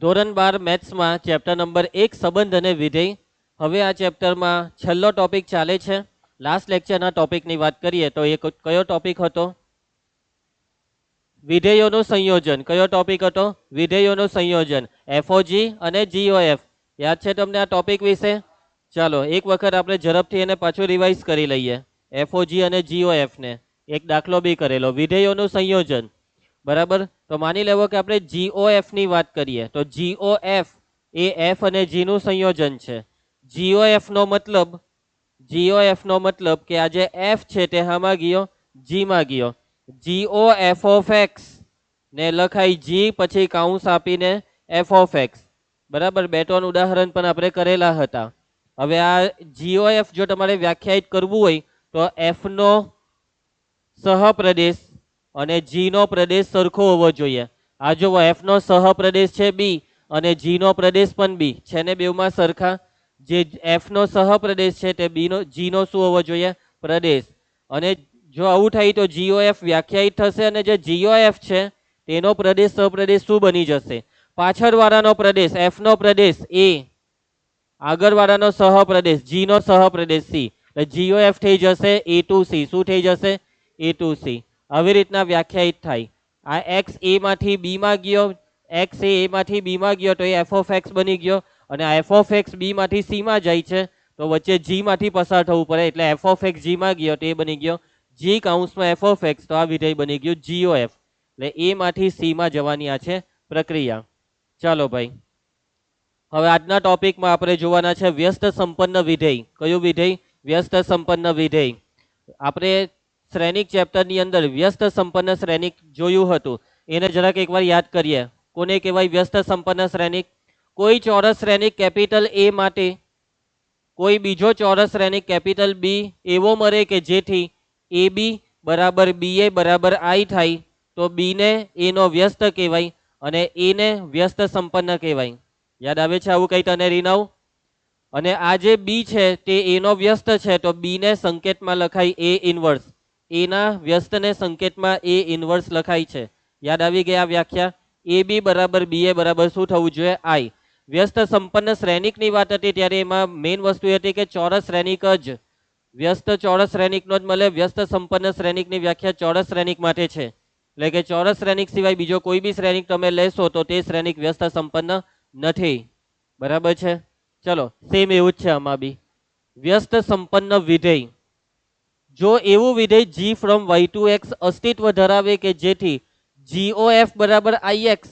ધોરણ 12 મેથ્સમાં chapter number 1 સંબંધ અને વિધેય. હવે આ ચેપ્ટરમાં છેલ્લો ટોપિક ચાલે છે. લાસ્ટ લેક્ચરના ટોપિકની વાત કરીએ તો એ કયો ટોપિક હતો? વિધેયોનું સંયોજન. કયો ટોપિક હતો? વિધેયોનું સંયોજન. એફઓજી અને જીઓએફ. યાદ છે તમને આ ટોપિક વિશે? ચાલો એક વખત આપણે ઝડપથી એને પાછું રિવાઇઝ કરી લઈએ. એફઓજી અને જીઓએફ ને એક દાખલો બી કરેલો, વિધેયોનું સંયોજન. બરાબર, તો માની લેવો કે આપણે જીઓએફ ની વાત કરીએ તો જીઓએફ એ એફ અને જી નું સંયોજન છે. જીઓએફ નો મતલબ કે આ જે એફ છે તે હામાં ગયો? જી માં ગયો. જીઓ એફ ઓફ એક્સ ને લખાય જી પછી કાઉન્સ આપીને એફ ઓફ એક્સ. બરાબર, બે ત્રણ ઉદાહરણ પણ આપણે કરેલા હતા. હવે આ જીઓએફ જો તમારે વ્યાખ્યાયિત કરવું હોય તો એફ નો સહપ્રદેશ અને જી નો પ્રદેશ સરખો હોવો જોઈએ. આ જો એફ નો સહપ્રદેશ છે બી અને જી નો પ્રદેશ પણ બી છે ને, બેવમાં સરખા. જે એફ નો સહપ્રદેશ છે તે બી નો જી નો શું હોવો જોઈએ? પ્રદેશ. અને જો આવું થાય તો જીઓએફ વ્યાખ્યાયિત થશે અને જે જીઓએફ છે તેનો પ્રદેશ સહપ્રદેશ શું બની જશે? પાછળવાળાનો પ્રદેશ એફ નો પ્રદેશ એ, આગળવાળાનો સહપ્રદેશ જી નો સહપ્રદેશ સી. જીઓએફ થઈ જશે એ ટુ સી. શું થઈ જશે? એ ટુ સી. આવી રીતના વ્યાખ્યાયિત થાય. આ એક્સ એ માંથી બી માં ગયો, એક્સ એ માંથી બી માં ગયો તો એ એફ ઓફ એક્સ બની ગયો. અને આ એફ ઓફ એક્સ બી માંથી સી માં જાય છે તો વચ્ચે જી માંથી પસાર થવું પડે, એટલે એફ ઓફ એક્સ જી માં ગયો તો એ બની ગયો જી કાઉન્સમાં એફ ઓફ એક્સ. તો આ વિધેય બની ગયું જીઓએફ. એટલે એ માંથી સી માં જવાની આ છે પ્રક્રિયા. ચાલો ભાઈ, હવે આજના ટોપિકમાં આપણે જોવાના છે વ્યસ્ત સંપન્ન વિધેય. કયું વિધેય? વ્યસ્ત સંપન્ન વિધેય. આપણે શ્રેણિક ચેપ્ટરની અંદર વ્યસ્ત સંપન્ન શ્રેણિક જોયું હતું, એને જરાક એકવાર યાદ કરીએ. કોને કહેવાય વ્યસ્ત સંપન્ન શ્રેણિક? કોઈ ચોરસ શ્રેણિક કેપિટલ એ માટે કોઈ બીજો ચોરસ શ્રેણિક કેપિટલ બી એવો મળે કે જેથી એ બી બરાબર બી એ બરાબર આઈ થાય તો બી ને એ નો વ્યસ્ત કહેવાય અને એ ને વ્યસ્ત સંપન્ન કહેવાય. યાદ આવે છે આવું કઈ તને રીનાવ? અને આ જે બી છે તે એ નો વ્યસ્ત છે તો બી ને સંકેતમાં લખાય એ ઇનવર્સ. એના વ્યસ્તને સંકેતમાં એ ઇનવર્સ લખાય છે. યાદ આવી ગયા વ્યાખ્યા? એ બી બરાબર બી એ બરાબર શું થવું જોઈએ? આઈ. વ્યસ્ત સંપન્ન શ્રેણિકની વાત હતી ત્યારે એમાં મેઇન વસ્તુ એ હતી કે ચોરસ શ્રેણિક જ, વ્યસ્ત ચોરસ શ્રેણિકનો જ મળે. વ્યસ્ત સંપન્ન શ્રેણિકની વ્યાખ્યા ચોરસ શ્રેણિક માટે છે. એટલે કે ચોરસ શ્રેણિક સિવાય બીજો કોઈ બી શ્રેણિક તમે લેશો તો તે શ્રેણિક વ્યસ્ત સંપન્ન નથી. બરાબર છે? ચલો, સેમ એવું જ છે આમાં બી. વ્યસ્ત સંપન્ન વિધેય. જો એવું વિધેય g from y to x અસ્તિત્વ ધરાવે કે જેથી GOF બરાબર IX,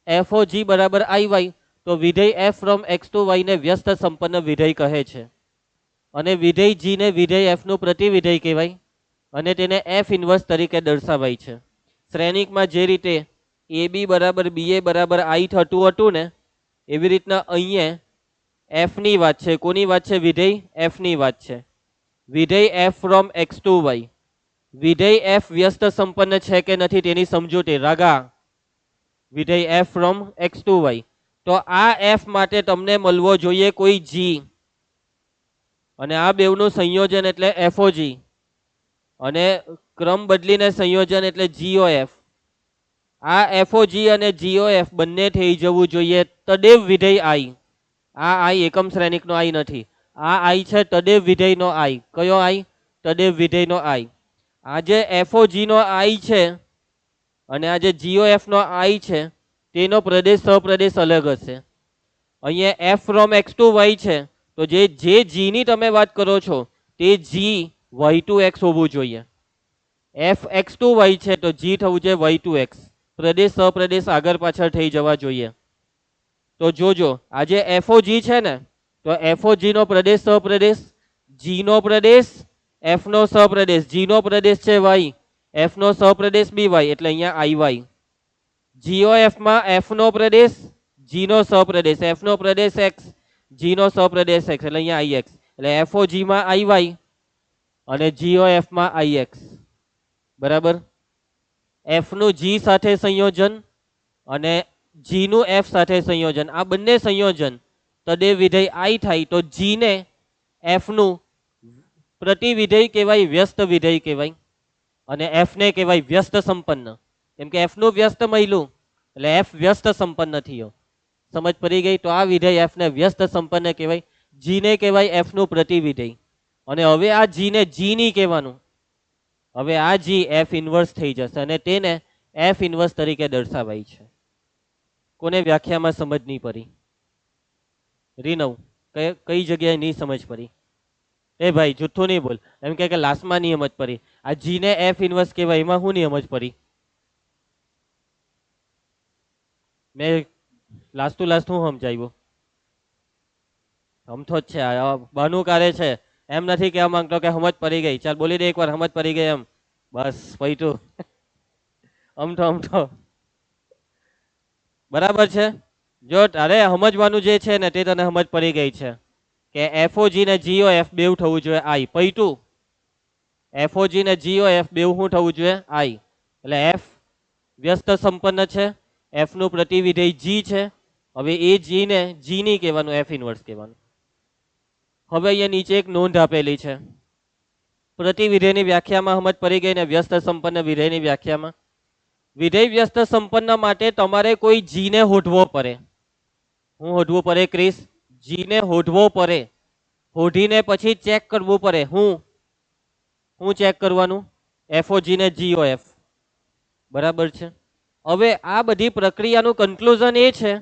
FOG બરાબર IY, તો વિધેય f from x to y ને વ્યસ્ત સંપન્ન વિધેય કહે છે. અને વિધેય g ને વિધેય f નું પ્રતિવિધેય કહેવાય અને તેને f ઇન્વર્સ તરીકે દર્શાવાય છે. શ્રેણિકમાં જે રીતે AB બરાબર BA બરાબર I થતું હતું ને, એવી રીતના અહીંયા f ની વાત છે. કોની વાત છે? વિધેય f ની વાત છે. વિધેય f from x to y. વિધેય f વ્યસ્ત સંપન્ન છે કે નથી તેની સમજૂતી રાગા. વિધેય f from x to y. તો આ f માટે તમને મળવો જોઈએ કોઈ g, અને આ બેવનું સંયોજન એટલે FOG, અને ક્રમ બદલીને સંયોજન એટલે GOF. આ FOG અને GOF બંને થઈ જવું જોઈએ તદેવ વિધેય આઈ. આ આઈ એકમ શ્રેણિકનો આઈ નથી. આ આઈ છે તદેવ વિધેયનો આઈ. કયો આઈ? તદેવ વિધેયનો આઈ. આ જે FOG નો આઈ છે અને આ જે GOF નો આઈ છે તેનો પ્રદેશ સહપ્રદેશ અલગ હશે. અહીંયા f from x to y છે તો જે g ની તમે વાત કરો છો તે g y ટુ x હોવું જોઈએ. f x ટુ y છે તો g થવું જોઈએ y ટુ x. પ્રદેશ સહપ્રદેશ આગળ પાછળ થઈ જવા જોઈએ. તો જોજો, આ જે FOG છે ને, તો FOG નો પ્રદેશ સહપ્રદેશ, g નો પ્રદેશ, f નો સહપ્રદેશ. g નો પ્રદેશ છે y, f નો સહપ્રદેશ બી y, એટલે અહીંયા IY. GOF માં f નો પ્રદેશ, g નો સહપ્રદેશ, f નો પ્રદેશ x, g નો સહપ્રદેશ x, એટલે અહીંયા IX. એટલે FOG માં IY અને GOF માં IX. બરાબર. f નું g સાથે સંયોજન અને g નું f સાથે સંયોજન, આ બંને સંયોજન તદેવ વિધેય આઈ થાય તો g ને f નું પ્રતિવિધેય કહેવાય, વ્યસ્ત વિધેય કહેવાય, અને f ને કહેવાય વ્યસ્ત સંપન્ન. કેમ કે f નું વ્યસ્ત મળ્યું એટલે f વ્યસ્ત સંપન્ન થયો. સમજ પડી ગઈ? તો આ વિધેય એફ ને વ્યસ્ત સંપન્ન કહેવાય. જી ને કહેવાય એફ નું પ્રતિવિધેય. અને હવે આ જી ને જી ની કહેવાનું. હવે આ જી એફ ઇન્વર્સ થઈ જશે અને તેને એફ ઇન્વર્સ તરીકે દર્શાવાય છે. કોને વ્યાખ્યામાં સમજ નહીં પડી? રીનવ, કઈ જગ્યાએ નહીં સમજ પડી? એ ભાઈ જુઠ્ઠું નહીં બોલ. એમ કે લાસ્ટમાં નહીં સમજ પડી. આ જી ને એફ ઇન્વર્સ કહેવાય એમાં શું નહીં સમજ પડી? મેં લાસ્ટ હું સમજાવ્યું? સમથો જ છે, બહાનું કાઢે છે. એમ નથી કહેવા માંગતો કે સમજ પડી ગઈ. ચાલ બોલી દે એકવાર, સમજ પડી ગઈ એમ. બસ પૈટું. અમથો બરાબર છે. જો તારે સમજવાનું જે છે ને તે તને સમજ પડી ગઈ છે કે એફઓજી ને જીઓ એફ બેવ થવું જોઈએ આઈ. પૈટું એફઓજી ને જીઓ એફ બેવ શું થવું જોઈએ? આઈ. એટલે એફ વ્યસ્ત સંપન્ન છે, એફ નું પ્રતિવિધેય જી છે. હવે એ જી ને જી ની કહેવાનું, એફ ઇન્વર્સ કહેવાનું. હવે અહીંયા નીચે એક નોંધ આપેલી છે. પ્રતિવિધેયની વ્યાખ્યામાં સમજ પડી ગઈ ને વ્યસ્ત સંપન્ન વિધેયની વ્યાખ્યામાં? વિધેય વ્યસ્ત સંપન્ન માટે તમારે કોઈ જી ને હોધવો પડે. હું હોધવું પડે ક્રિસ? જી ને હોધવો પડે. હોધીને પછી ચેક કરવું પડે. હું ચેક કરવાનું? એફઓજી ને જીઓ એફ. બરાબર છે. હવે આ બધી પ્રક્રિયાનું કન્ક્લુઝન એ છે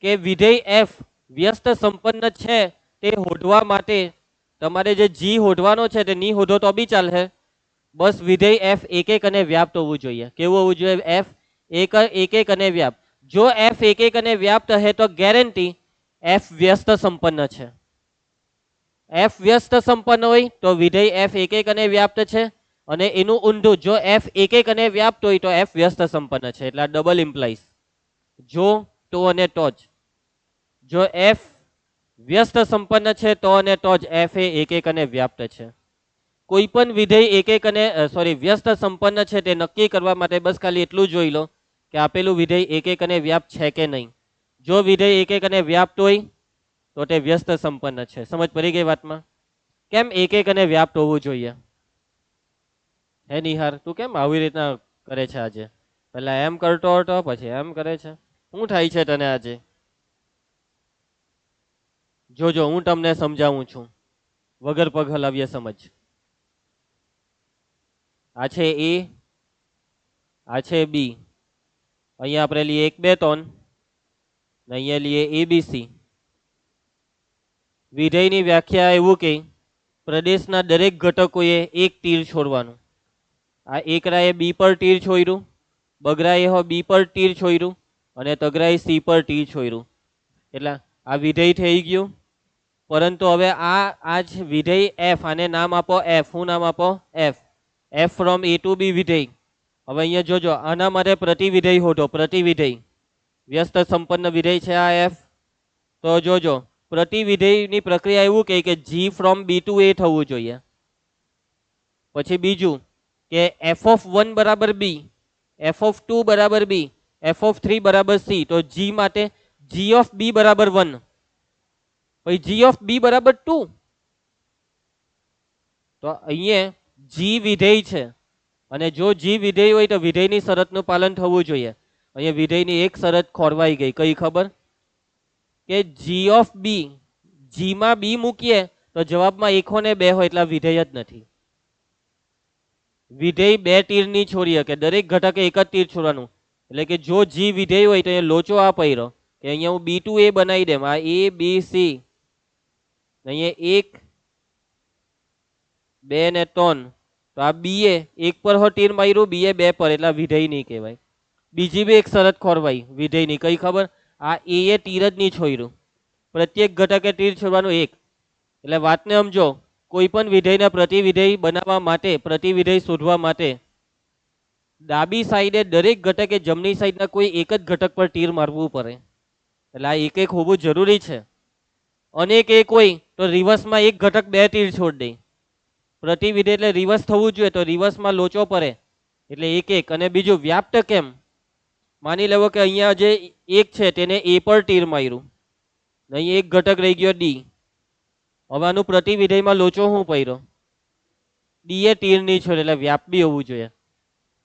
કે વિધેય એફ વ્યસ્ત સંપન્ન છે તે હોધવા માટે તમારે જે જી હોધવાનો છે તે નહીં હોધો તો બી ચાલે. બસ વિધેય એફ એક એક અને વ્યાપ્ત હોવું જોઈએ. કેવું હોવું જોઈએ? એફ એક એક અને વ્યાપ્ત. જો એફ એક એક અને વ્યાપ્ત હે તો ગેરંટી એફ વ્યસ્ત સંપન્ન છે. એફ વ્યસ્ત સંપન્ન હોય તો વિધેય એફ એક એક અને વ્યાપ્ત છે. અને એનું ઊંધું, જો એફ એક એક અને વ્યાપ્ત હોય તો એફ વ્યસ્ત સંપન્ન છે. એટલે ડબલ ઇમ્પ્લાઇઝ. જો, તો અને તો જ. જો એફ વ્યસ્ત સંપન્ન છે તો અને તો જ એફ એ એક એક અને વ્યાપ્ત છે. કોઈ પણ વિધેય એક એક અને વ્યસ્ત સંપન્ન છે તે નક્કી કરવા માટે બસ ખાલી એટલું જોઈ લો કે આપેલું વિધેય એક એક અને વ્યાપ્ત છે કે નહીં. જો વિધેય એક એક અને વ્યાપ્ત હોય તો તે વ્યસ્ત સંપન્ન છે. સમજ પડી ગઈ વાતમાં? કેમ એક એક અને વ્યાપ્ત હોવું જોઈએ? હે નિહાર, તું કેમ આવી રીતના કરે છે આજે? પેલા એમ કરતો હતો પછી એમ કરે છે. શું થાય છે તને આજે? જોજો હું તમને સમજાવું છું, વગર પગ હલાવીએ સમજ. આ છે એ, આ છે બી. અહીંયા આપણે લઈએ 1 2 3 ને અહીંયા લઈએ એબીસી. વિધેયની વ્યાખ્યા એવું કે પ્રદેશના દરેક ઘટકોએ એક તીર છોડવાનું. આ એકરાએ બી પર તીર છોડ્યું, બગરાએ બી પર તીર છોડ્યું અને તગરાએ સી પર તીર છોડ્યું. એટલે આ વિધેય થઈ ગયું. પરંતુ હવે આ જ વિધેય એફ, આને નામ આપો એફ. શું નામ આપો? F. F from A to B વિધેય. હવે અહીંયા જોજો, આના માટે પ્રતિવિધેય હોધો. પ્રતિવિધેય વ્યસ્ત સંપન્ન વિધેય છે આ એફ. તો જોજો, પ્રતિવિધેયની પ્રક્રિયા એવું કહે કે જી ફ્રોમ બી ટુ એ થવું જોઈએ. પછી બીજું કે એફ ઓફ 1 બરાબર બી, એફ ઓફ 2 બરાબર બી, એફ ઓફ 3 બરાબર સી. તો જી માટે જી ઓફ બી બરાબર 1, પછી જી ઓફ બી બરાબર 2. તો અહીંયા જી વિધેય છે અને જો જી વિધેય હોય તો વિધેયની શરતનું પાલન થવું જોઈએ. અહીંયા વિધેયની એક શરત ખોરવાઈ ગઈ. કઈ ખબર? કે જી ઓફ બી, જી માં બી મૂકીએ તો જવાબમાં 1 ને 2 હોય એટલે વિધેય જ નથી. વિધેય બે તીર ની છોડી શકે, દરેક ઘટકે એક જ તીર છોડવાનું. એટલે કે જો જી વિધેય હોય તો એ લોચો આ પડ્યો કે અહીંયા હું બી ટુ એ બનાવી દેમ. આ એ બી સી, અહીંયા 1 2 ને 3. તો આ બી એ 1 પર હો તીર માર્યું, બી એ 2 પર, એટલે વિધેય નહીં કહેવાય. બીજી બી એક શરત ખોરવાઈ વિધેયની. કઈ ખબર? આ એ તીર જ નહીં છોડ્યું, પ્રત્યેક ઘટકે તીર છોડવાનું 1. એટલે વાતને સમજો, કોઈ પણ વિધેયને પ્રતિવિધેય બનાવવા માટે, પ્રતિવિધેય શોધવા માટે ડાબી સાઈડે દરેક ઘટકે જમણી સાઈડના કોઈ એક જ ઘટક પર તીર મારવું પડે. એટલે આ એક એક હોવું જરૂરી છે. અનેક એક હોય તો રિવર્સમાં એક ઘટક 2 તીર છોડ દે. પ્રતિવિધેય એટલે રિવર્સ થવું જોઈએ, તો રિવર્સમાં લોચો પડે એટલે એક એક. અને બીજું વ્યાપ્ત કેમ? માની લેવો કે અહીંયા જે એક છે તેને એ પર તીર માર્યું, અહીં એક ઘટક રહી ગયો ડી. હવે આનું પ્રતિવિધેયમાં લોચો શું પડ્યો? ડી એ તીર નહીં છોડે, એટલે વ્યાપ બી હોવું જોઈએ.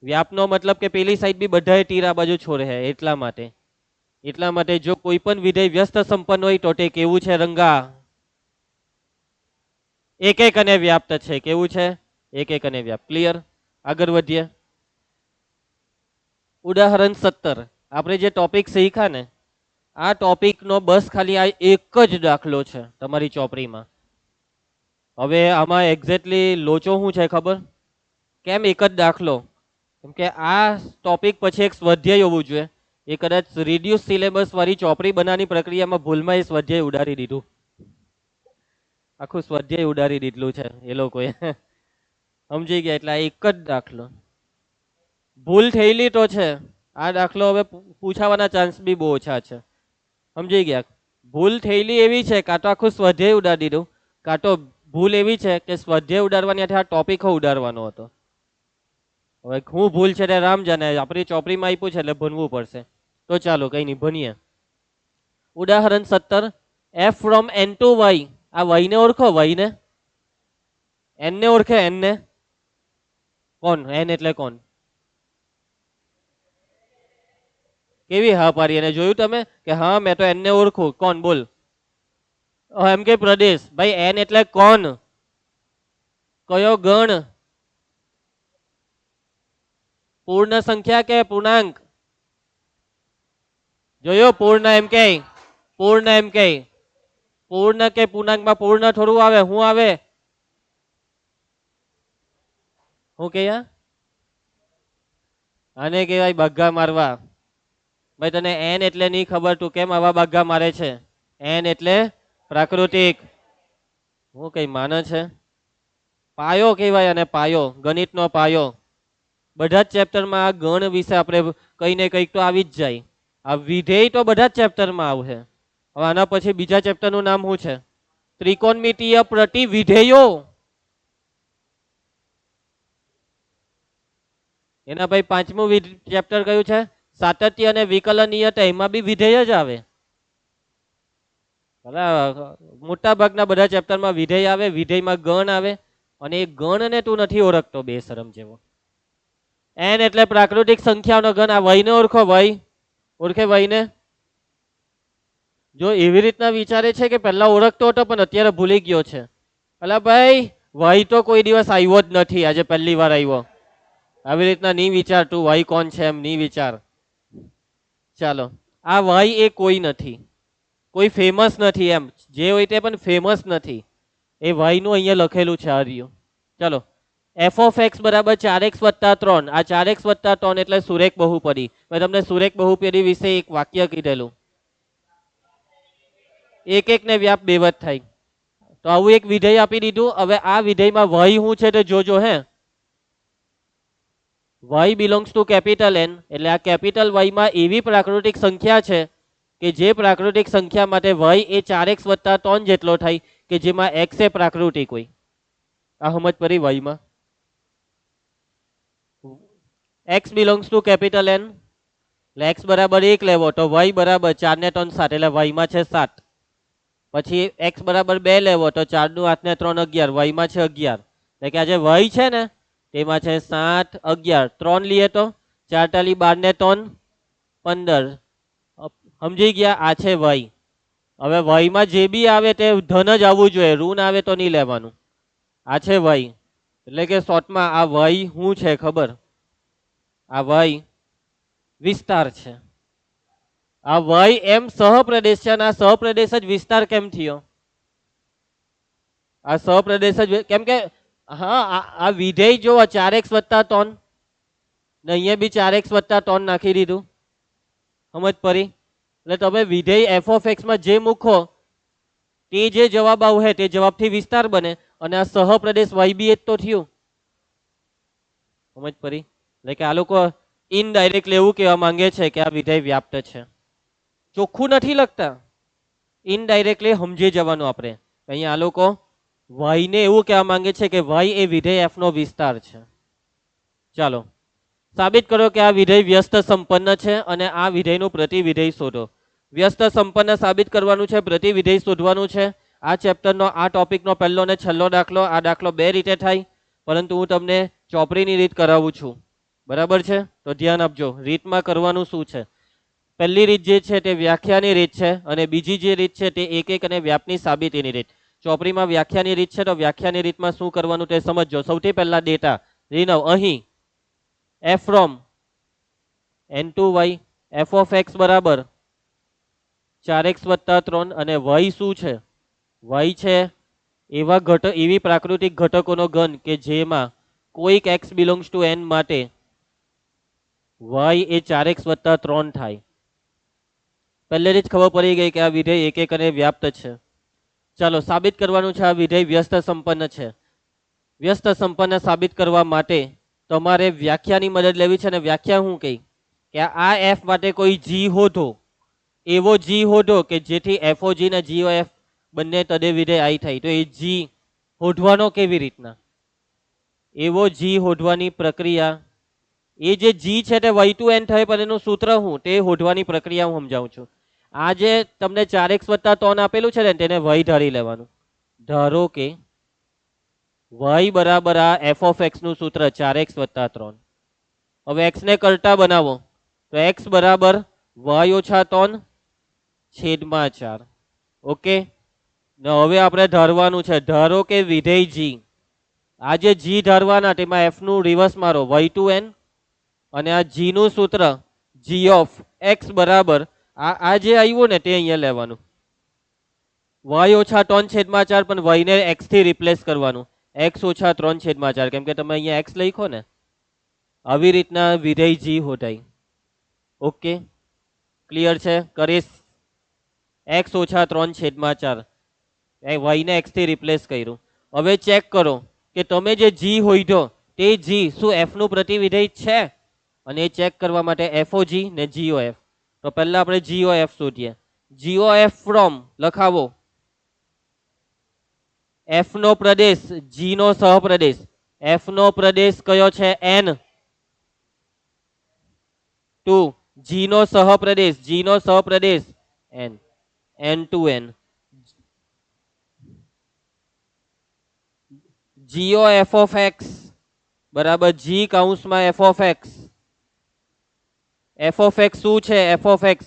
વ્યાપનો મતલબ કે પેલી સાઈડ બી બધાએ તીર આ બાજુ છોડે છે એટલા માટે. એટલા માટે જો કોઈ પણ વિધેય વ્યસ્ત સંપન્ન હોય તો તે કેવું છે રંગા? એક એક અને વ્યાપ્ત છે. કેવું છે? એક એક અને વ્યાપ્ત. ક્લિયર? આગળ વધીએ. ઉદાહરણ 17. આપણે જે ટોપિક શીખ્યા ને આ ટોપિકનો બસ ખાલી આ એક જ દાખલો છે તમારી ચોપડીમાં. હવે આમાં એક્ઝેક્ટલી લોચો શું છે ખબર? કેમ એક જ દાખલો? કેમ કે આ ટોપિક પછી એક સ્વાધ્યાય હોવું જોઈએ. એ કદાચ રિડ્યુસ સિલેબસ વાળી ચોપડી બનાવવાની પ્રક્રિયામાં ભૂલમાં એ સ્વાધ્યાય ઉડાડી દીધું. આખું સ્વાધ્યાય ઉડાડી દીધું છે એ લોકોએ. સમજી ગયા? એટલે એક જ દાખલો. ભૂલ થયેલી તો છે. આ દાખલો હવે પૂછાવાના ચાન્સ બી બહુ ઓછા છે. સમજી ગયા? ભૂલ થયેલી એવી છે કાં તો આખું સ્વાધ્યાય ઉડાડી દીધું, કાં તો ભૂલ એવી છે કે સ્વાધ્યાય ઉડાડવાની આ ટોપિક ઉડાડવાનો હતો. હવે શું ભૂલ છે તે રામ જાણે. આપણી ચોપડીમાં આપ્યું છે એટલે ભણવું પડશે. તો ચાલો કઈ નહીં ભણીએ. ઉદાહરણ 17. F from N to Y. આ વાય ને ઓળખો? વાય ને એન ને ઓળખે? એન ને કોણ? એન એટલે કોણ? કેવી હા પાડી? એને જોયું તમે કે હા મેં તો એન ને ઓળખું. કોણ? બોલ. એમ કે પ્રદેશ. ભાઈ એન એટલે કોણ? કયો ગણ? પૂર્ણ સંખ્યા કે પૂર્ણાંક? જોયો? પૂર્ણ એમ કે પૂર્ણ એમ કે પૂર્ણ કે પૂર્ણાંકમાં પૂર્ણ થોડું આવે. શું આવે? શું કે આને કહેવાય બગ્ગા મારવા. ભાઈ તને એન એટલે નહીં ખબર, તું કેમ આવા બગ્ગા મારે છે? એન એટલે પ્રાકૃતિક. હું કઈ માને છે? પાયો કહેવાય અને પાયો, ગણિતનો પાયો. બધા જ ચેપ્ટરમાં આ ગણ વિશે આપણે કઈ ને કંઈક તો આવી જ જાય. આ વિધેય તો બધા જ ચેપ્ટરમાં આવશે. હવે આના પછી બીજા ચેપ્ટરનું નામ શું છે? ત્રિકોણમિતીય પ્રતિવિધેયો. એના ભાઈ પાંચમું ચેપ્ટર કયું છે? સાતત્ય અને વિકલનીયતા. એમાં બી વિધેય જ આવે. મોટા ભાગના બધા ચેપ્ટરમાં વિધેય આવે, વિધેયમાં ગણ આવે. અને એ ગણને તું નથી ઓળખતો બેશરમ જેવો. એન એટલે પ્રાકૃતિક સંખ્યાનો ગણ. આ વયને ઓળખો? વય ઓળખે? વયને જો એવી રીતના વિચારે છે કે પહેલા ઓળખતો હતો પણ અત્યારે ભૂલી ગયો છે. અલા ભાઈ વય તો કોઈ દિવસ આવ્યો જ નથી, આજે પહેલી વાર આવ્યો. આવી રીતના નહીં વિચાર તું વય કોણ છે એમ નહીં વિચાર. ચાલો, આ વય એ કોઈ નથી, કોઈ ફેમસ નથી. એમ જે હોય તે પણ ફેમસ નથી. એ વય નું અહીંયા લખેલું છે આ રહ્યું. ચાલો, એફ ઓફ એક્સ બરાબર 4x વત્તા 3. આ 4x વત્તા 3 એટલે સુરેખ બહુપદી. મેં તમને સુરેખ બહુપદી વિશે એક વાક્ય કીધેલું. એક એક ને વ્યાપ બે જ થાય. તો આવું એક વિધેય આપી દીધું. હવે આ વિધેયમાં વય શું છે તે જોજો. હે, y belongs to capital N. એટલે આ કેપિટલ Y માં એવી પ્રાકૃતિક સંખ્યા છે કે જે પ્રાકૃતિક સંખ્યા માટે y એ 4x વત્તા 3 જેટલો થાય કે જેમાં x એ પ્રાકૃતિક હોય. આ સમજ પડી? y માં x belongs to capital N. એટલે x બરાબર 1 લેવો તો y બરાબર 4 ને 3 7 એટલે y માં છે 7. પછી x બરાબર 2 લેવો તો 4 નું 8 ને 3 11, y માં છે 11. એટલે કે આ જે y છે ને તેમાં છે 7 11. 3 લઈએ તો 4 તાલી 12 ને 3 15. સમજી ગયા? આ છે y. હવે y માં જે બી આવે તે ધન જ આવવું જોઈએ, ઋણ આવે તો નહીં લેવાનું. આ છે y. એટલે કે શોર્ટમાં આ y શું છે ખબર? આ y વિસ્તાર છે. આ y એમ સહપ્રદેશ છે અને આ સહપ્રદેશ જ વિસ્તાર કેમ થયો? આ સહપ્રદેશ જ કેમ કે હા આ વિધેય જો 4x વત્તા 3 ને અહીંયા બી 4x વત્તા 3 નાખી દીધું. સમજ પડી? એટલે તમે વિધેય એફ ઓફ એક્સ માં જે મૂકો તે જે જવાબ આવે તે જવાબથી વિસ્તાર બને અને આ સહપ્રદેશ y બી જ તો થયું. સમજ પડી? એટલે કે આ લોકો ઇનડાયરેક્ટલી એવું કહેવા માંગે છે કે આ વિધેય વ્યાપ્ત છે. ચોખ્ખું નથી લખતા, ઇનડાયરેક્ટલી સમજી જવાનું આપણે. અહીંયા આ લોકો y ને એવું કહેવા માંગે છે કે y એ વિધેય f નો વિસ્તાર છે. ચાલો, સાબિત કરો કે આ વિધેય વ્યસ્ત સંપન્ન છે અને આ વિધેયનું પ્રતિવિધેય શોધો. વ્યસ્ત સંપન્ન સાબિત કરવાનું છે, પ્રતિવિધેય શોધવાનું છે. આ ચેપ્ટરનો આ ટોપિકનો પહેલો ને છેલ્લો દાખલો. આ દાખલો બે રીતે થાય, પરંતુ હું તમને ચોપડીની રીત કરાવું છું. બરાબર છે? તો ધ્યાન આપજો રીતમાં કરવાનું શું છે. પહેલી રીત જે છે તે વ્યાખ્યાની રીત છે અને બીજી જે રીત છે તે એક અને વ્યાપની સાબિતીની રીત. ચોપડીમાં વ્યાખ્યાની રીત છે તો વ્યાખ્યાની રીતમાં શું કરવાનું તે સમજો. સૌથી પહેલા ડેટા રીનવ અહીં f from n2y f of x બરાબર 4x + 3 અને y શું છે? y છે એવી પ્રાકૃતિક ઘટકોનો ઘન કે જેમાં કોઈક x બિલોંગ્સ ટુ n માટે y એ 4x + 3 થાય. પહેલેથી જ ખબર પડી ગઈ કે આ વિધેય એક અને વ્યાપ્ત છે. ચાલો સાબિત કરવાનું છે આ વિધેય વ્યસ્ત સંપન્ન છે. વ્યસ્ત સંપન્ન સાબિત કરવા માટે તમારે વ્યાખ્યાની મદદ લેવી છે. અને વ્યાખ્યા શું કહી કે આ f માટે કોઈ g હોધો, એવો g હોધો કે જેથી FOG અને GOF બંને તદે વિધેય I થાય. તો એ g હોધવાનો કેવી રીતના? એવો g હોધવાની પ્રક્રિયા, એ જે g છે તે y2n થાય પણ એનું સૂત્ર હું તે હોધવાની પ્રક્રિયા હું સમજાવું છું. આ જે તમને 4x + 3 આપેલું છે ને તેને y ધારી લેવાનું. ધારો કે y બરાબર આ f of x નું સૂત્ર 4x + 3. હવે x ને કરતા બનાવો તો x બરાબર y - 3 છેદમાં 4. ઓકે, હવે આપણે ધારવાનું છે. ધારો કે વિધેય g, આ જે g ધારવાના તેમાં f નું રિવર્સ મારો y2n અને આ g નું સૂત્ર g of x બરાબર આ જે આવ્યું ને તે અહીંયા લેવાનું y - 3 છેદમાં 4 પણ y ને x થી રિપ્લેસ કરવાનું x - 3 છેદમાં 4 કેમ કે તમે અહીંયા x લખો ને. આવી રીતના વિધેય g હોધાય. ઓકે ક્લિયર છે? કરીશ x - 3 છેદમાં 4 y ને x થી રિપ્લેસ કર્યું. હવે ચેક કરો કે તમે જે g હોઈધો તે g શું f નું પ્રતિવિધેય છે? અને એ ચેક કરવા માટે FOG ને GOF. તો પહેલા આપણે GOF શોધીએ. GOF from લખાવો f no Pradesh g નો સહપ્રદેશ. f નો પ્રદેશ કયો છે? n. ટુ g નો સહપ્રદેશ, g નો સહપ્રદેશ n, n to n. GOF of x બરાબર g કૌંસમાં f of x. f of x શું છે? f of x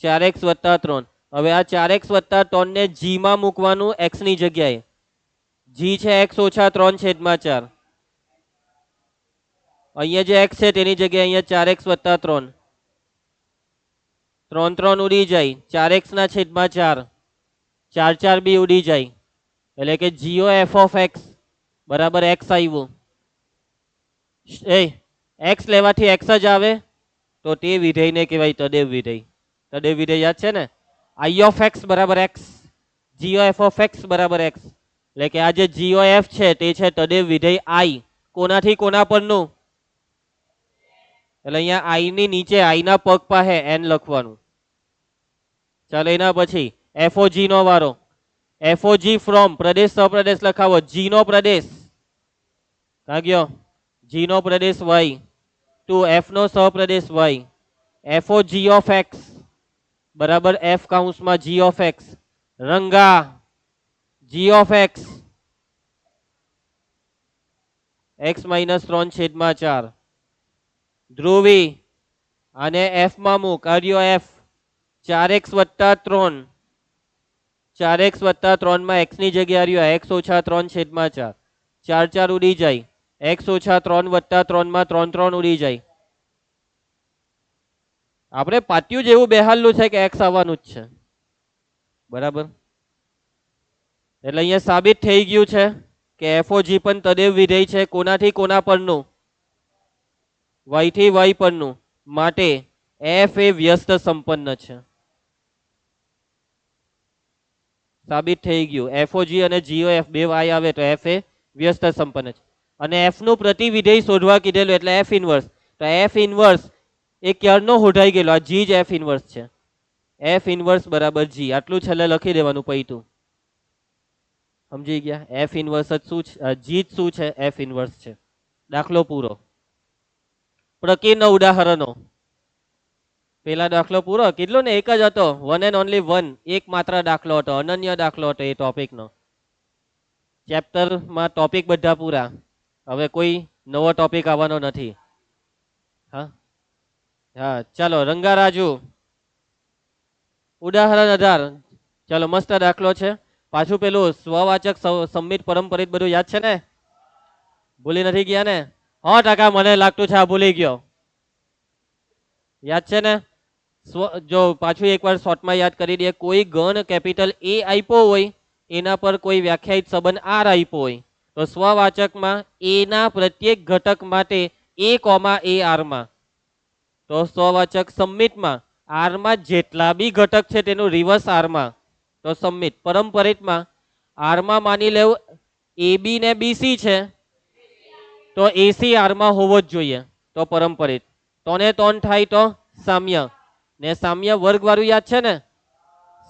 4x + 3. હવે આ 4x + 3 ને g માં મૂકવાનું x ની જગ્યાએ. g છે x - 3 છેદમાં 4. અહીંયા જે x છે તેની જગ્યાએ અહીંયા 4x + 3. 3 3 ઉડી જાય, 4x ના છેદમાં 4, 4 4 બી ઉડી જાય. એટલે કે GOF of x બરાબર x આવ્યું. x લેવાથી x જ આવે તો તે વિધેયને કહેવાય તદેવ વિધેય. તદેવ વિધેય યાદ છે ને? I of x બરાબર x, GOF of x બરાબર x. એટલે કે આ જે GOF છે તે છે તદેવ વિધેય I. કોનાથી કોના પરનું? એટલે અહીંયા I ની નીચે I ના પગ પાસે n લખવાનું. ચાલો એના પછી FOG નો વારો. FOG from Pradesh સપ્રદેશ લખાવો. g નો પ્રદેશ ક્યાં ગયો? g નો પ્રદેશ y ટુ f નો સહપ્રદેશ y. FOG of x બરાબર f કૌંસમાં g of x. Ranga g of x x - 3 છેદમાં 4. ધ્રુવી અને f માં મૂક. આર્યો f 4x + 3. 4x + 3 માં x ની જગ્યાએ આર્યો x - 3 છેદમાં 4. 4 4 ઉડી જાય. x - 3 + 3 માં 3 3 ઉડી જાય. આપણે પાટિયું જેવું બેહાડલું છે કે x આવવાનું જ છે. બરાબર, એટલે અહીંયા સાબિત થઈ ગયું છે કે FOG પણ તદેવ વિધેય છે. કોનાથી કોના પરનું? y થી y પરનું. માટે f એ વ્યસ્ત સંપન્ન છે. સાબિત થઈ ગયું. FOG અને GOF બે y આવે તો f એ વ્યસ્ત સંપન્ન છે. અને f નું પ્રતિવિધેય શોધવા કીધેલું એટલે f ઇન્વર્સ. તો f ઇન્વર્સ એ ક્યારનો હોધાઈ ગયેલો? આ g જ f ઇન્વર્સ છે. f ઇન્વર્સ બરાબર g. આટલું છેલ્લે લખી દેવાનું પૈતું. સમજી ગયા? f ઇન્વર્સ જ શું છે? g જ શું છે? f ઇન્વર્સ છે. દાખલો પૂરો. પ્રકીર્ણ ઉદાહરણો. પેલા દાખલો પૂરો કેટલો ને? એક જ હતો. One and only one. એક માત્ર દાખલો હતો, અનન્ય દાખલો હતો એ ટોપિકનો. ચેપ્ટરમાં ટોપિક બધા પૂરા. હવે કોઈ નવો ટોપિક આવવાનો નથી. હા, હા ચાલો રંગારાજુ ઉદાહરણ 18 ચાલો મસ્ત દાખલો છે પાછું પેલું સ્વવાચક સંમિત પરંપરિત બધું યાદ છે ને ભૂલી નથી ગયા ને 100% મને લાગતું છે આ ભૂલી ગયો યાદ છે ને જો પાછું એકવાર શોર્ટમાં યાદ કરી દઈએ કોઈ ગણ કેપિટલ એ આપ્યો હોય એના પર કોઈ વ્યાખ્યાયિત સંબંધ આર આપ્યો હોય તો સ્વવાચકમાં એ ના પ્રત્યેક ઘટક માટે એ કોમા એ આરમાં તો સ્વવાચક સંમિતમાં આરમાં જેટલા બી ઘટક છે તેનું રિવર્સ આરમાં તો સંમિત પરંપરિતમાં આરમાં માની લેવું એ બી ને બીસી છે તો એસી આરમાં હોવો જ જોઈએ તો પરંપરિત તોને તોન થાય તો સામ્ય ને સામ્ય વર્ગ વાળું યાદ છે ને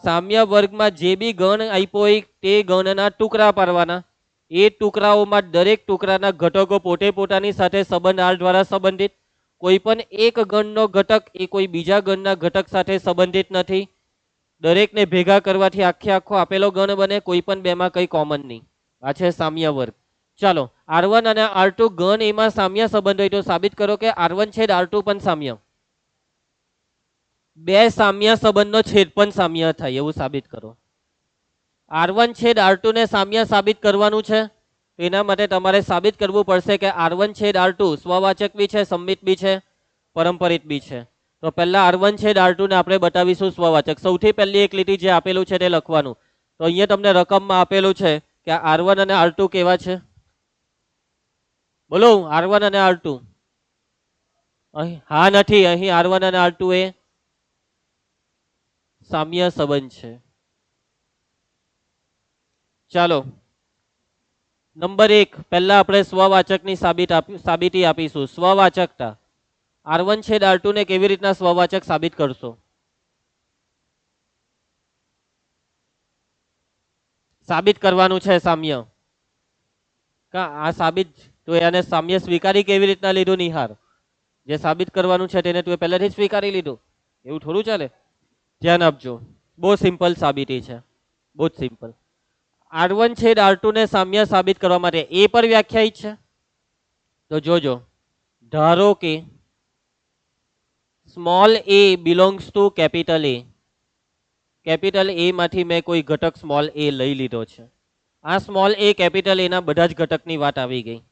સામ્ય વર્ગમાં જે બી ગણ આપ્યો હોય તે ગણના ટુકડા પાડવાના એ ટુકડાઓમાં દરેક ટુકડાના ઘટકો પોતે પોતાની સાથે સંબંધ આર દ્વારા સંબંધિત કોઈ પણ એક ગણનો ઘટક એ કોઈ બીજા ગણના ઘટક સાથે સંબંધિત નથી દરેકને ભેગા કરવાથી આખો આપેલો ગણ બને કોઈ પણ બેમાં કઈ કોમન નહીં આ છે સામ્ય વર્ગ ચાલો R1 અને R2 ગણ એમાં સામ્ય સંબંધ હોય તો સાબિત કરો કે R1 છેદ R2 પણ સામ્ય બે સામ્ય સંબંધનો છેદ પણ સામ્ય થાય એવું સાબિત કરો R1 છેદ R2 ને સામ્ય સાબિત કરવાનું છે એના માટે તમારે સાબિત કરવું પડશે કે R1 છેદ R2 સ્વવાચક બી છે સંમિત બી છે પરંપરિત બી છે તો પહેલા R1 છેદ R2 ને આપણે બતાવીશું સ્વવાચક સૌથી પહેલી એક લીટી જે આપેલું છે તે લખવાનું તો અહીંયા તમને રકમમાં આપેલું છે કે R1 અને R2 કેવા છે બોલો R1 અને R2 અહીં હા નથી અહીં R1 અને R2 એ સામ્ય સંબંધ છે ચાલો નંબર 1 પહેલા આપણે સ્વવાચકની સાબિતી આપીશું સ્વવાચકતા R1 છેદ R2 ને કેવી રીતના સ્વવાચક સાબિત કરશો સાબિત કરવાનું છે સામ્ય કા આ સાબિત તો એને સામ્ય સ્વીકારી કેવી રીતના લીધું નિહાર જે સાબિત કરવાનું છે તેને તું પહેલાથી સ્વીકારી લીધું એવું થોડું ચાલે ધ્યાન આપજો બહુ સિમ્પલ સાબિતી છે બહુ જ સિમ્પલ R1 છેદ R2 ને સામ્ય સાબિત કરવા માટે એ પર વ્યાખ્યાયિત છે તો જોજો ધારો કે small a belongs to capital એ માંથી મેં કોઈ ઘટક સ્મોલ a લઈ લીધો છે આ સ્મોલ a કેપિટલ એના બધા જ ઘટકની વાત આવી ગઈ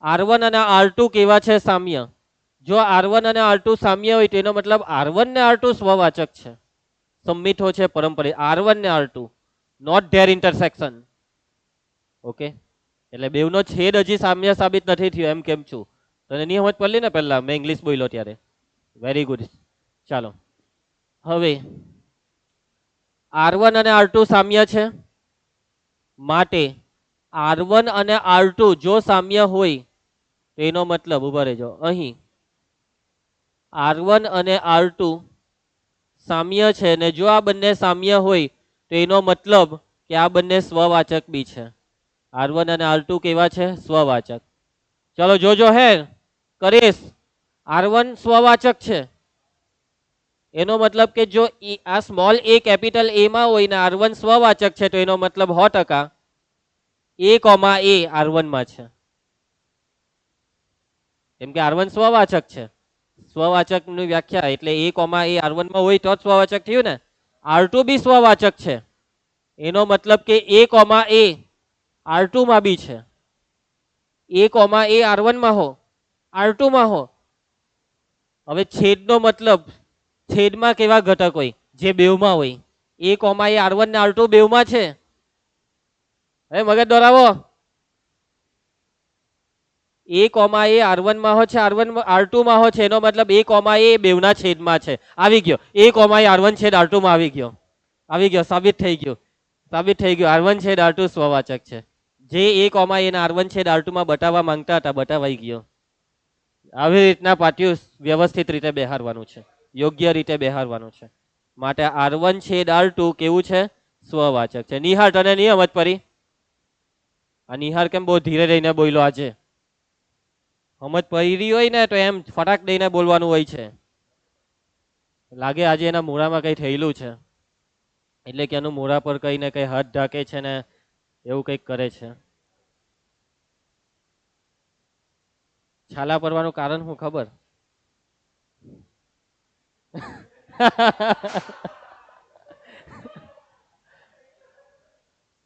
R1 અને R2 કેવા છે સામ્ય જો R1 અને R2 સામ્ય હોય તેનો મતલબ R1 ને R2 સ્વવાચક છે સંમિતો છે પરંપરિત R1 ને R2 not there intersection okay એટલે બેવનો છેદ હજી સામ્ય સાબિત નથી થયો એમ કેમ છું તને નહીં સમજ પડલી ને પહેલા મેં ઇંગ્લિશ બોલ્યો ત્યારે વેરી ગુડ ચાલો હવે R1 અને R2 સામ્ય છે માટે R1 અને R2 જો સામ્ય હોય તો એનો મતલબ ઉભા રહેજો અહીં R1 અને R2 સામ્ય છે ને જો આ બંને સામ્ય હોય તો એનો મતલબ કે આ બંને સ્વવાચક બી છે R1 અને R2 કેવા છે સ્વવાચક ચલો જોજો હે કરીશ R1 સ્વવાચક છે એનો મતલબ કે જો આ સ્મોલ a કેપિટલ a માં હોય ને R1 સ્વવાચક છે તો એનો મતલબ 100% a કોમા a R1 માં છે કેમ કે R1 સ્વવાચક છે સ્વવાચકની વ્યાખ્યા એટલે a કોમા a R1 માં હોય તો જ સ્વવાચક થયું ને R2 બી સ્વવાચક છે એનો મતલબ કે a કોમા a R2 માં બી છે a કોમા a R1 માં હો R2 માં હો હવે છેદનો મતલબ છેદમાં કેવા ઘટક હોય જે બેવમાં હોય a કોમા a R1 ને R2 બેવમાં છે હવે મગજ દોરાવો a કોમા a R1 માં હો છે R1 R2 માં હો છે એનો મતલબ a કોમા a બેવના છેદમાં છે આવી ગયો a કોમા a R1 છેદ R2 માં આવી ગયો સાબિત થઈ ગયું R1 છેદ R2 સ્વવાચક છે જે a કોમા a ના R1 છેદ R2 માં બતાવવા માંગતા હતા બતાવાઈ ગયો આવી રીતના પાટિયું વ્યવસ્થિત રીતે બેહારવાનું છે યોગ્ય રીતે બેહારવાનું છે માટે R1 છેદ R2 કેવું છે સ્વવાચક છે નિહાર તને નહીં સમજ પડી આ નિહાર કેમ બહુ ધીરે રહીને બોલ્યો આજે સમજ પડી હોય ને તો એમ ફટાક દઈને બોલવાનું હોય છે લાગે આજે એના મોઢામાં કઈ થયેલું છે એટલે કે એનું મોઢા પર કઈ ને કઈ હાથ ઢાકે છે ને એવું કંઈક કરે છે છાલા પડવાનું કારણ શું ખબર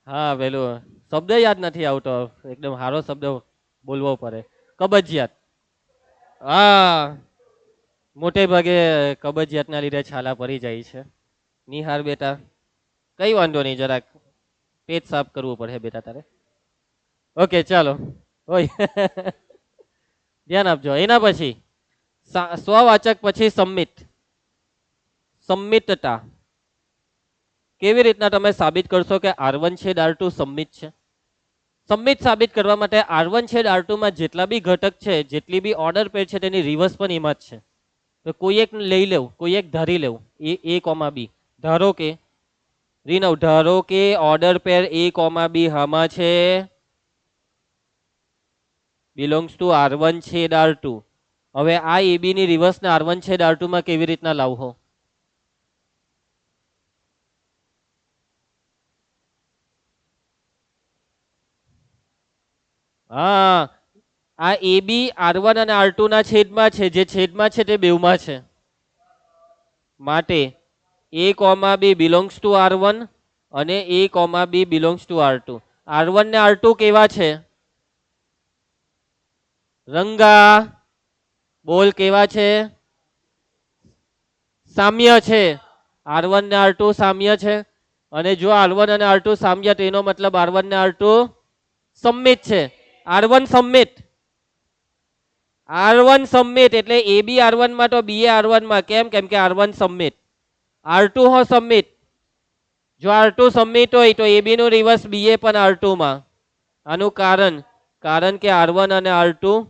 હા પેલું શબ્દ યાદ નથી આવતો, એકદમ સારો શબ્દ બોલવો પડે. કબજિયાત. હા મોટે ભાગે કબજિયાતના લીધે છાલા પડી જાય છે. નિહાર બેટા કઈ વાંધો નહીં, જરાક પેટ સાફ કરવું પડે બેટા તારે. ઓકે ચાલો હોય. ધ્યાન આપજો. એના પછી સ્વવાચક પછી સંમિત. સંમિતતા કેવી રીતના તમે સાબિત કરશો કે R1 છેદ R2 સંમિત છે? સંમિત સાબિત કરવા માટે R1 છેદ R2 માં જેટલા બી ઘટક છે, જેટલી બી ઓર્ડર પેર છે, તેની રિવર્સ પણ એમાં જ છે. તો કોઈ એક લઈ લેવું, કોઈ એક ધારી લેવું. A, B ધારો કે રીનવ, ધારો કે ઓર્ડર પેર A, B હામાં છે બિલોંગ્સ ટુ R1 છેદ R2. હવે આ AB ની રિવર્સ ને R1 છેદ R2 માં કેવી રીતના લાવવો? હા આ AB R1 અને R2 ના છેદમાં છે, જે છેદમાં છે તે બેવમાં છે. માટે A, B belongs to R1 અને A, B belongs to R2. R1 ને R2 કેવા છે? રંગા બોલ કેવા છે? સામ્ય છે. R1 ને R2 સામ્ય છે. અને જો R1 અને R2 સામ્ય, તેનો મતલબ R1 ને R2 સંમિત છે. R1 સંમિત, R1 સંમિત એટલે AB R1 માં તો BA R1 માં. કેમ? કેમ કે R1 સંમિત. R2 હો સંમિત. જો R2 સંમિત હોય તો AB નું રિવર્સ BA પણ R2 માં. આનું કારણ કે R1 અને R2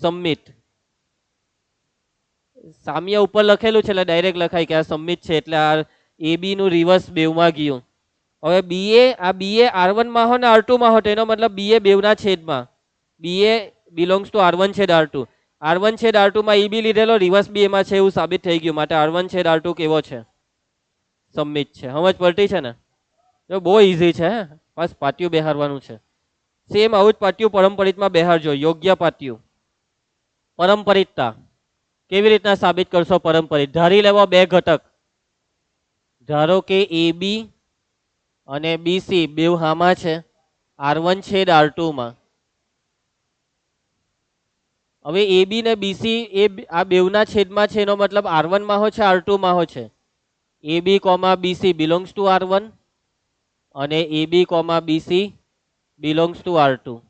સંમિત. સામ્ય ઉપર લખેલું છે એટલે ડાયરેક્ટ લખાય કે આ સંમિત છે, એટલે આ AB નું રિવર્સ બેવમાં ગયું. હવે BA R1 માં હો ને R2 માં હો, તેનો મતલબ BA બેવના છેદમાં. BA બિલોંગ્સ ટુ R1 છેદ R2. R1 છેદ R2 માં EB લીધેલો, રિવર્સ BA માં છે એવું સાબિત થઈ ગયું. માટે R1 છેદ R2 કેવો છે? સંમિત છે. સમજ પડતી છે ને? તો બહુ ઈઝી છે, બસ પાટિયું બેહારવાનું છે. સેમ આવું જ પાટિયું પરંપરિતમાં બેહારજો. યોગ્ય પાટિયું. પરંપરિતતા કેવી રીતના સાબિત કરશો? પરંપરિત ધારી લેવો બે ઘટક. ધારો કે AB અને BC બેવ હામાં છે R1 છેદ R2 માં. હવે AB ને BC એ આ બેવના છેદમાં છે, એનો મતલબ R1 માં હો છે R2 માં હો છે. AB, BC belongs to R1 અને AB, BC belongs to R2.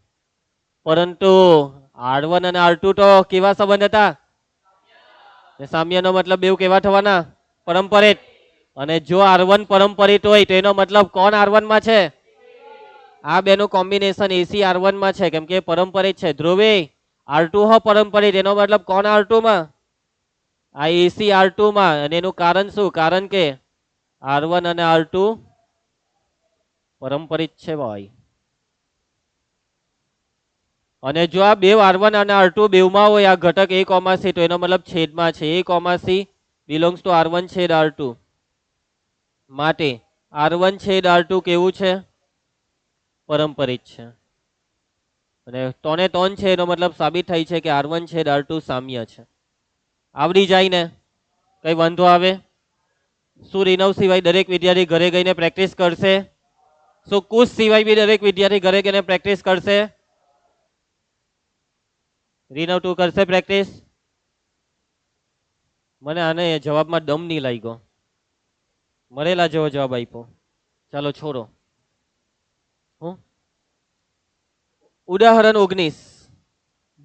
પરંતુ R1 અને R2 તો કેવા સંબંધ હતા? સામ્યનો મતલબ બેવ કેવા થવાના? પરંપરિત. અને જો R1 પરંપરિત હોય તો એનો મતલબ કોણ R1 માં છે? આ બેનું કોમ્બિનેશન AC R1 માં છે, કેમ કે પરંપરિત છે. ધ્રુવે R2 હો પરંપરિત, એનો મતલબ કોણ R2 માં? આ AC R2 માં. અને એનું કારણ શું? કારણ કે R1 અને R2 પરંપરિત છે ભાઈ. અને જો આ બેવ R1 અને R2 બેવમાં હોય આ ઘટક A, C, તો એનો મતલબ છેદમાં છે. A, C belongs to R1 છેદ R2. માટે R1 છેદ R2 કેવું છે? પરંપરિત છે. અને તોને તોન છે, એનો મતલબ સાબિત થાય છે કે R1 છેદ R2 સામ્ય છે. આવડી જાય ને? કઈ વાંધો આવે? શું રીનવ સિવાય દરેક વિદ્યાર્થી ઘરે ગઈને પ્રેક્ટિસ કરશે? શું કુશ સિવાય બી દરેક વિદ્યાર્થી ઘરે ગઈને પ્રેક્ટિસ કરશે? રીનવ તું કરશે પ્રેક્ટિસ? મને આને જવાબમાં દમ નહીં લાગ્યો. મરેલા જેવો જવાબ આપ્યો. ચાલો છોડો. ઉદાહરણ 19.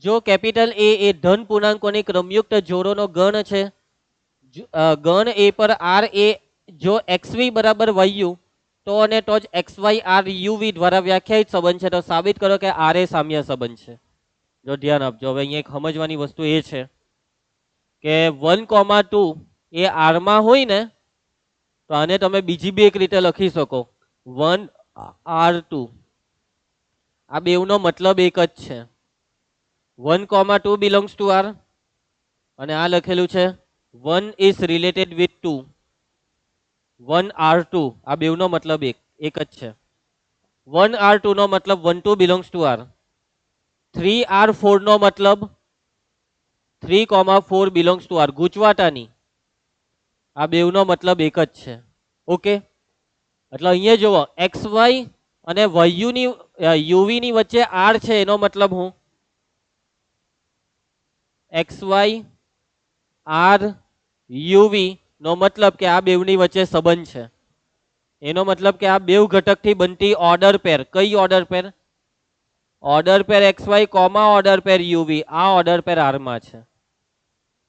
જો કેપિટલ A એ ધન પૂર્ણાંકોની ક્રમયુક્ત જોડોનો ગણ છે, ગણ A પર R એ જો XV બરાબર YU તો અને તો જ XY R UV દ્વારા વ્યાખ્યાયિત સંબંધ છે, તો સાબિત કરો કે R એ સામ્ય સંબંધ છે. જો ધ્યાન આપજો. હવે અહીંયા એક સમજવાની વસ્તુ એ છે કે 1,2 એ R માં હોય ને તો આને તમે બીજી બી એક રીતે લખી શકો 1R2. આ બેવનો મતલબ એક જ છે. 1,2 બિલોંગ્સ ટુ R અને આ લખેલું છે 1 ઇઝ રિલેટેડ વિથ 2. 1R2 આ બેવનો મતલબ એક જ છે. 1R2 નો મતલબ 1, 2 બિલોંગ્સ ટુ R. 3R4 નો મતલબ 3, 4 બિલોંગ્સ ટુ R. ગૂંચવાટાની આ બેવનો મતલબ એક જ છે. ઓકે, એટલે અહીંયા જુઓ એક્સ વાય અને વાયુ ની યુવી ની વચ્ચે આર છે, એનો મતલબ હું એક્સ વાય આર યુવી નો મતલબ કે આ બેવની વચ્ચે સંબંધ છે. એનો મતલબ કે આ બેવ ઘટકથી બનતી ઓર્ડર પેર, કઈ ઓર્ડર પેર? Order pair x Y comma order પેર યુવી, આ ઓર્ડર પેર આર માં છે.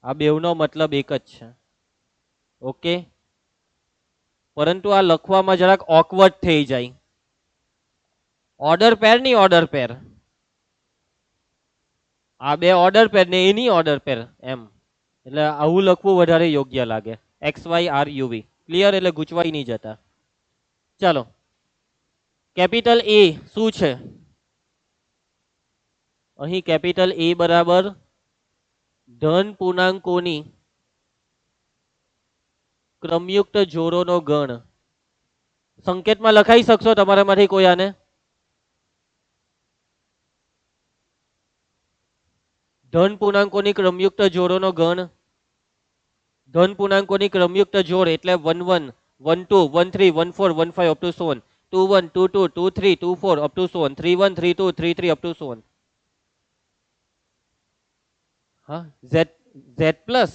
આ બેવનો મતલબ એક જ છે. ઓકે, પરંતુ આ લખવામાં જરાક ઓકવર્ડ થઈ જાય. ઓર્ડર પેર ની ઓર્ડર પેર, આ બે ઓર્ડર પેર ને એની ઓર્ડર પેર એમ, એટલે આવું લખવું વધારે યોગ્ય લાગે. X Y R U V, clear? એટલે ગૂંચવાઈ નહીં જતા. ચાલો, કેપિટલ એ શું છે? અહીં કેપિટલ એ બરાબર ધન પૂર્ણાંકોની ક્રમયુક્ત જોડોનો ગણ. સંકેતમાં લખાઈ શકશો તમારામાંથી કોઈ આને? ધન પૂર્ણાંકોની ક્રમયુક્ત જોડોનો ગણ. ધન પૂર્ણાંકોની ક્રમયુક્ત જોડ એટલે 1 1 1 2 1 3 1 4 1 5 up to 7, 2 1 2 2 2 3 2 4 up to 7, 3 1 3 2 3 3 up to 7. હા, z પ્લસ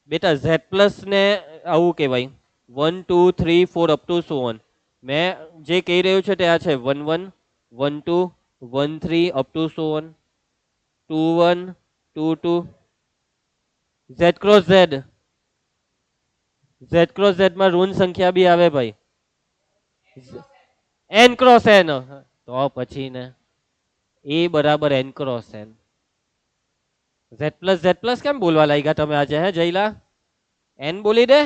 બેટા, z પ્લસ ને આવું કહેવાય 1 2 3 4 અપ ટુ 7. મેં જે કહી રહ્યું છે તે આ છે 1 1 1 2 1 3 up to 7, 2 1 2 2. z cross z, z cross z માં ઋણ સંખ્યા બી આવે ભાઈ, n ક્રોસ n. તો પછી ને a બરાબર n cross n. z plus કેમ બોલવા લાગ્યા તમે આજે? હે જયલા, n બોલી દે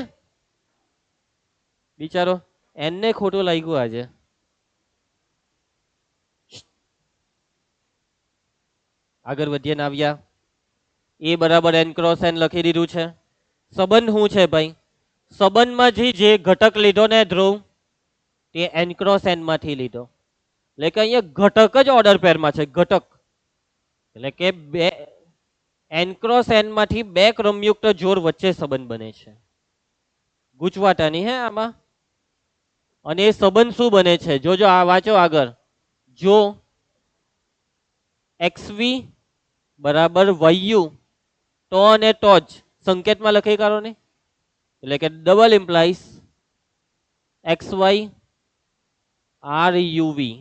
બિચારો, n ને ખોટું લાગ્યું આજે. આગળ વધીએ નાવ્યા. a બરાબર n ક્રોસ n લખી દીધું છે. સંબંધ શું છે ભાઈ? સંબંધમાં જે ઘટક લીધો ને ધ્રુવ, તે n ક્રોસ n માંથી લીધો. એટલે કે અહીંયા ઘટક જ ઓર્ડર પેરમાં છે, ઘટક. એટલે કે બે n ક્રોસ n માંથી બે ક્રમયુક્ત જોડ વચ્ચે સંબંધ બને છે. ગૂંચવાટાની હે આમાં. અને એ સંબંધ શું બને છે? જોજો, આ વાંચો આગળ. જો xv બરાબર વાયુ, તો અને તો જ સંકેતમાં લખી કાઢો ને, એટલે કે double implies X Y R U V.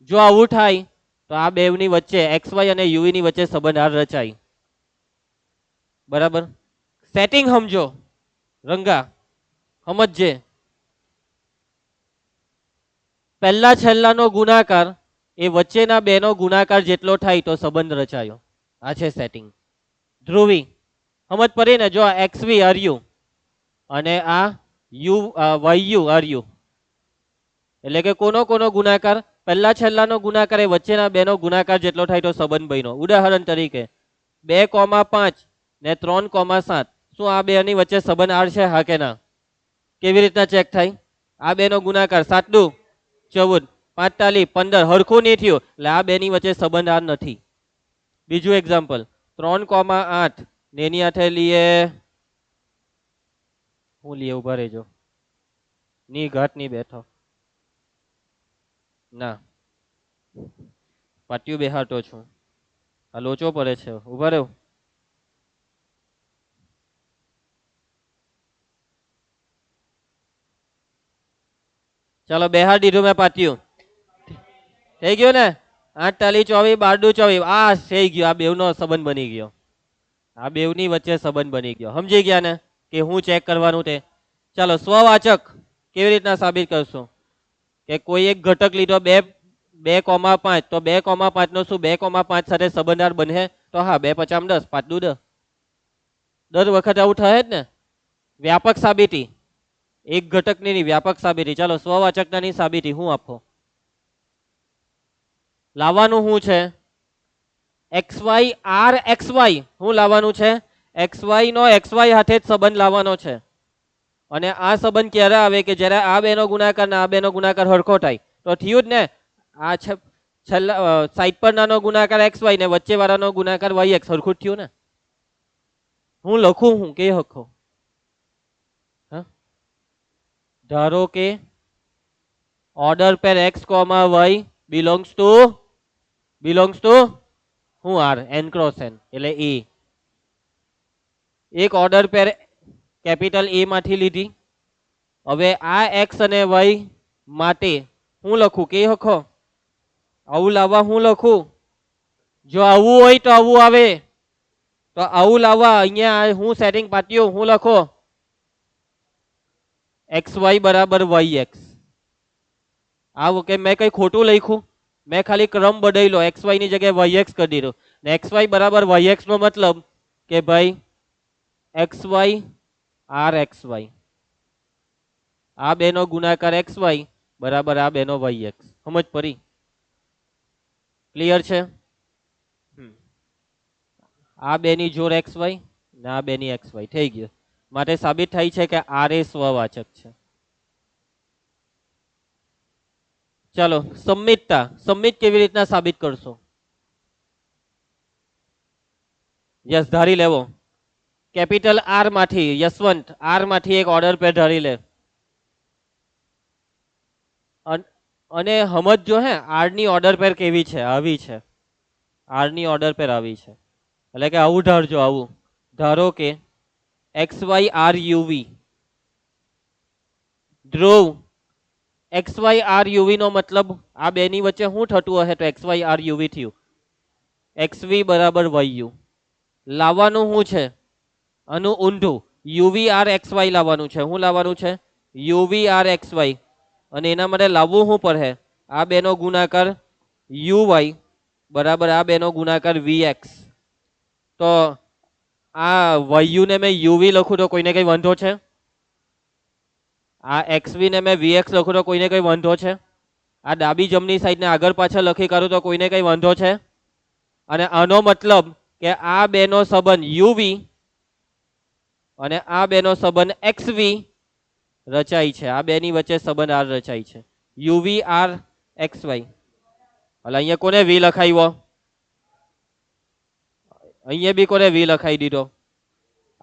જો આવું થાય તો આ બેવની વચ્ચે એક્સ વાય અને યુવી ની વચ્ચે સંબંધ આર રચાય. બરાબર? સેટિંગ સમજો રંગા, સમજજે. પહેલા છેલ્લાનો ગુણાકાર એ વચ્ચેના બેનો ગુણાકાર જેટલો થાય તો સંબંધ રચાયો. આ છે સેટિંગ. ધ્રુવી સમજ પડી ને? જો આ એક્સ વી આરયુ અને આ યુ વાયુ આરયુ, એટલે કે કોનો કોનો ગુણાકાર? પહેલા છેલ્લાનો ગુણાકાર એ વચ્ચેના બેનો ગુણાકાર જેટલો થાય તો સંબંધ બન્યો. ઉદાહરણ તરીકે 2,5 ને 3,7. શું આ બેની વચ્ચે સંબંધ આર છે? હા કે ના? કેવી રીતના ચેક થાય? આ બેનો ગુણાકાર 7 દુ 14, 5 તાલી 15, હરખું નહીં થયું એટલે આ બેની વચ્ચે સંબંધ આર નથી. બીજું એક્ઝામ્પલ 3,8 ને એની હાથે લઈએ, હું લઈએ? ઉભા રહેજો, ની ઘાટ ની બેઠો ના, પાટિયું બેહાડતો છું, આ લોચો પડે છે. ઉભા રહ્યો. ચાલો બેહાડ દીધું મેં પાટિયું. થઈ ગયું ને? 8 તાલી 24, 12 દુ 24. આ થઈ ગયું. આ બેવનો સંબંધ બની ગયો. આ બેવની વચ્ચે સંબંધ બની ગયો. સમજી ગયા ને કે હું ચેક કરવાનું તે? ચાલો, સ્વવાચક કેવી રીતના સાબિત કરશું? કે કોઈ એક ઘટક લીધો 2,5, તો 2,5 નો શું 2,5 સાથે સંબંધાર બને? તો હા, 2 5 10, 5 દુ 10. દર વખત આવું થાય જ ને. વ્યાપક સાબિતી, એક ઘટકની વ્યાપક સાબિતી. ચાલો, સ્વવાચકતાની સાબિતી હું આપો? લાવવાનું શું છે? XY R XY. શું લાવવાનું છે? XY નો XY હાથે જ સંબંધ લાવવાનો છે. અને આ સંબંધ ક્યારે આવે? કે જ્યારે આ બેનો ગુણાકાર ને આ બેનો ગુણાકાર હરખો થાય. તો થયું જ ને? આ છે છેલ્લા સાઈડ પર નાનો ગુણાકાર XY ને વચ્ચે વાળાનો ગુણાકાર YX, હરખું થયું ને? હું લખું હું કે હખો? ધારો કે order pair X comma Y belongs to હું આર એન ક્રોસ એન એટલે એ. એક ઓર્ડર પેર કેપિટલ એ માંથી લીધી. હવે આ એક્સ અને વાય માટે હું લખું કે લખો આવું લાવવા હું લખું. જો આવું હોય તો આવું આવે, તો આવું લાવવા અહીંયા હું સેટિંગ પાટ્યું હું લખો એક્સ વાય બરાબર વાય એક્સ. આ વખતે મેં કઈ ખોટું લખ્યું, મેં ખાલી ક્રમ બદલ્યો, એક્સ વાય ની જગ્યાએ વાય એક્સ કરી દીધો. ને એક્સ વાય બરાબર વાય એક્સ નો મતલબ કે ભાઈ X Y R X Y, આ બેનો ગુણાકાર એક્સ વાય બરાબર આ બેનો વાય એક્સ. સમજ પડી? ક્લિયર છે? આ બેની જોડ એક્સ વાય ને આ બેની એક્સ વાય થઈ ગયું. માટે સાબિત થાય છે કે આર એ સ્વવાચક છે. ચાલો સંમિતતા, સંમિત કેવી રીતના સાબિત કરશો? યસ, ધારી લેવો કેપિટલ આર માંથી, યશવંત આર માંથી એક ઓર્ડર પેર ધારી લે અને સમજો હે આર ની ઓર્ડર પેર કેવી છે, આવી છે. આર ની ઓર્ડર પેર આવી છે એટલે કે આવું ધારજો. આવું ધારો કે એક્સ વાય આર યુવી, ધ્રુવ એક્સ વાય આર યુવી નો મતલબ આ બેની વચ્ચે શું થતું હશે? તો એક્સ વાય આર યુવી થયું. એક્સ વી બરાબર વાય યુ. લાવવાનું શું છે? આનું ઊંધું યુવી આર એક્સ વાય લાવવાનું છે. શું લાવવાનું છે? U V R X Y. અને એના માટે લાવવું શું પડે? આ બેનો ગુણાકાર યુ વાય બરાબર આ બેનો ગુણાકાર વી એક્સ. તો આ વાયુ ને મેં યુવી લખું તો કોઈને કઈ વાંધો છે? આ એક્સવી ને મેં વીએક્સ લખું તો કોઈને કઈ વાંધો છે? આ ડાબી જમણી સાઈડ ને આગળ પાછળ લખી કાઢું તો કોઈને કઈ વાંધો છે? અને આનો મતલબ કે આ બેનો સંબંધ યુવી અને આ બેનો સંબંધ એક્સવી રચાય છે. આ બેની વચ્ચે સંબંધ આર રચાય છે, યુવી આર એક્સ વાય. એટલે અહીંયા કોને વી લખાવ્યો? અહીંયા બી કોને વી લખાઈ દીધો?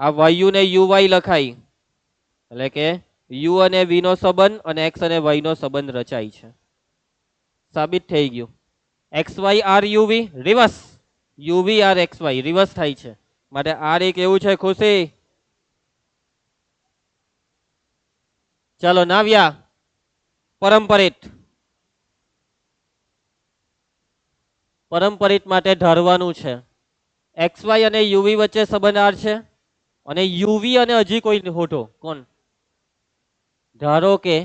આ વાયુ ને યુ વાય લખાઈ એટલે કે યુ અને વી નો સંબંધ અને એક્સ અને વાય નો સંબંધ રચાય છે. સાબિત થઈ ગયું. X Y R U V reverse, U V R X Y reverse થાય છે. માટે આર એક એવું છે. ખુશી ચાલો નાવ્યા પરંપરિત. પરંપરિત માટે ધારવાનું છે એક્સ વાય અને યુવી વચ્ચે સંબંધ આર છે અને યુવી અને હજી કોઈ હોઠો કોણ? ધારો કે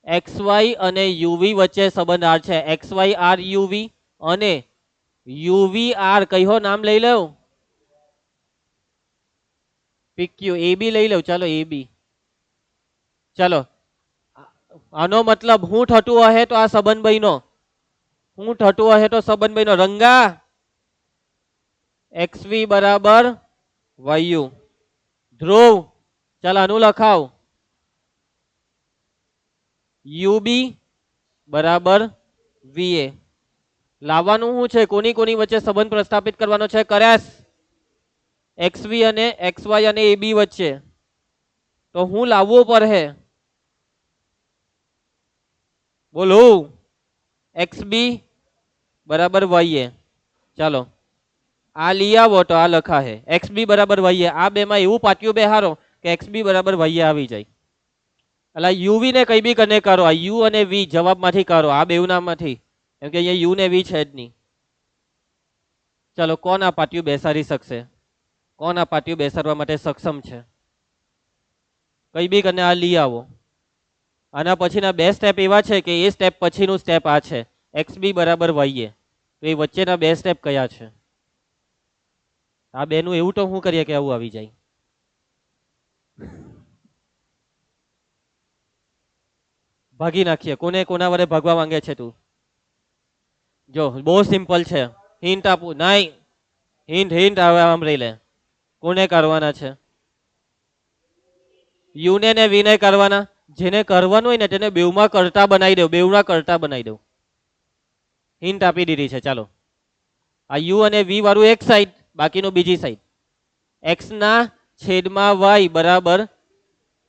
એક્સ વાય અને યુવી વચ્ચે સંબંધ આર છે. એક્સ વાય આર યુવી અને યુવી આર કયો નામ લઈ લો? પીક્યુ. એ બી લઈ લો. ચાલો એ બી. ચાલો આનો મતલબ હું થતું હશે તો આ સંબંધ બન્યો. હું થતું હશે તો સંબંધ બન્યો. રંગા એક્સવી બરાબર વાયુ. ધ્રુવ ચાલ આનું લખાવ યુબી બરાબર વીએ. લાવવાનું શું છે? કોની કોની વચ્ચે સંબંધ પ્રસ્થાપિત કરવાનો છે? કર્યાસ એક્સવી અને એક્સ વાય અને એબી વચ્ચે. તો હું લાવવું પડે? બોલો એક્સ બી બરાબર વાય. ચાલો આ લઈ આવો તો આ લખા હે એક્સ બી બરાબર વાય. આ બે માં એવું પાટિયું બેહારો કે એક્સ બી બરાબર વાય આવી જાય. એટલે યુવી ને કઈ બી કને કરો, આ યુ અને વી જવાબ માંથી કરો, આ બેવ નામમાંથી, કેમ કે અહીંયા યુ ને વી છે જ નહીં. ચાલો કોણ આ પાટિયું બેસાડી શકશે? કોણ આ પાટિયું બેસાડવા માટે સક્ષમ છે? કઈ બી કને આ લઈ આવો. આના પછીના બે સ્ટેપ એવા છે કે એ સ્ટેપ પછીનું સ્ટેપ આ છે એક્સ બી બરાબર વાય. તો એ વચ્ચેના બે સ્ટેપ કયા છે? આ બેનું એવું તો શું કરીએ કે આવું આવી જાય? ભાગી નાખીએ. કોને કોના વડે ભાગવા માંગે છે તું? જો બહુ સિમ્પલ છે. હિન્ટ આપું? નહીં, હિન્ટ હિન્ટ આવે આમ રહી લે. કોને કરવાના છે? યુને ને વીને કરવાના. જેને કરવાનું હોય ને તેને બેવમાં કરતા બનાવી દો, બેવના કરતા બનાવી દો. હિન્ટ આપી દીધી છે. ચાલો આ યુ અને વી વાળું એક સાઈડ, બાકીનું બીજી સાઈડ. એક્સ ના છેદમાં વાય બરાબર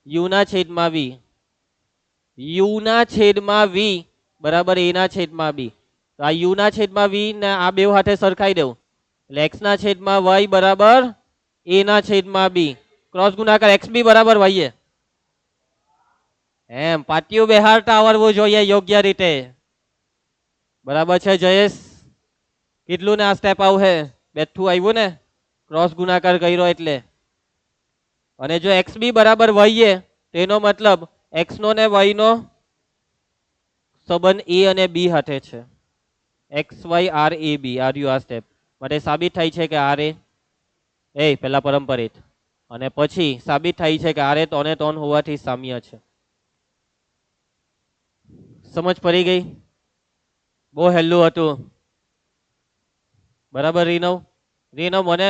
યુ ના છેદમાં વી. યુ ના છેદમાં વી બરાબર એ ના છેદમાં બી. તો આ યુ ના છેદમાં વી ને આ બે હાથે સરખાઈ દેવું એટલે એક્સ ના છેદમાં વાય બરાબર એ ના છેદમાં બી. ક્રોસ ગુણાકાર એક્સ બી બરાબર વાય એમ પાટિયું બેહાડતા આવડવું જોઈએ યોગ્ય રીતે. બરાબર છે જયેશ? કેટલું ને આ સ્ટેપ આવશે? બેઠું આવ્યું ને ક્રોસ ગુણાકાર કર્યો એટલે. અને જો એક્સ બી બરાબર વાય તેનો મતલબ એક્સ નો ને વાય નો સંબંધ એ અને બી હાથે છે. એક્સ વાય આર એ બી આ સ્ટેપ માટે સાબિત થાય છે કે આર એ પેલા પરંપરિત અને પછી સાબિત થાય છે કે આર એ 3 3 હોવાથી સામ્ય છે. સમજ પડી ગઈ? બહુ હેલું હતું. બરાબર રીનવ? રીનવ મને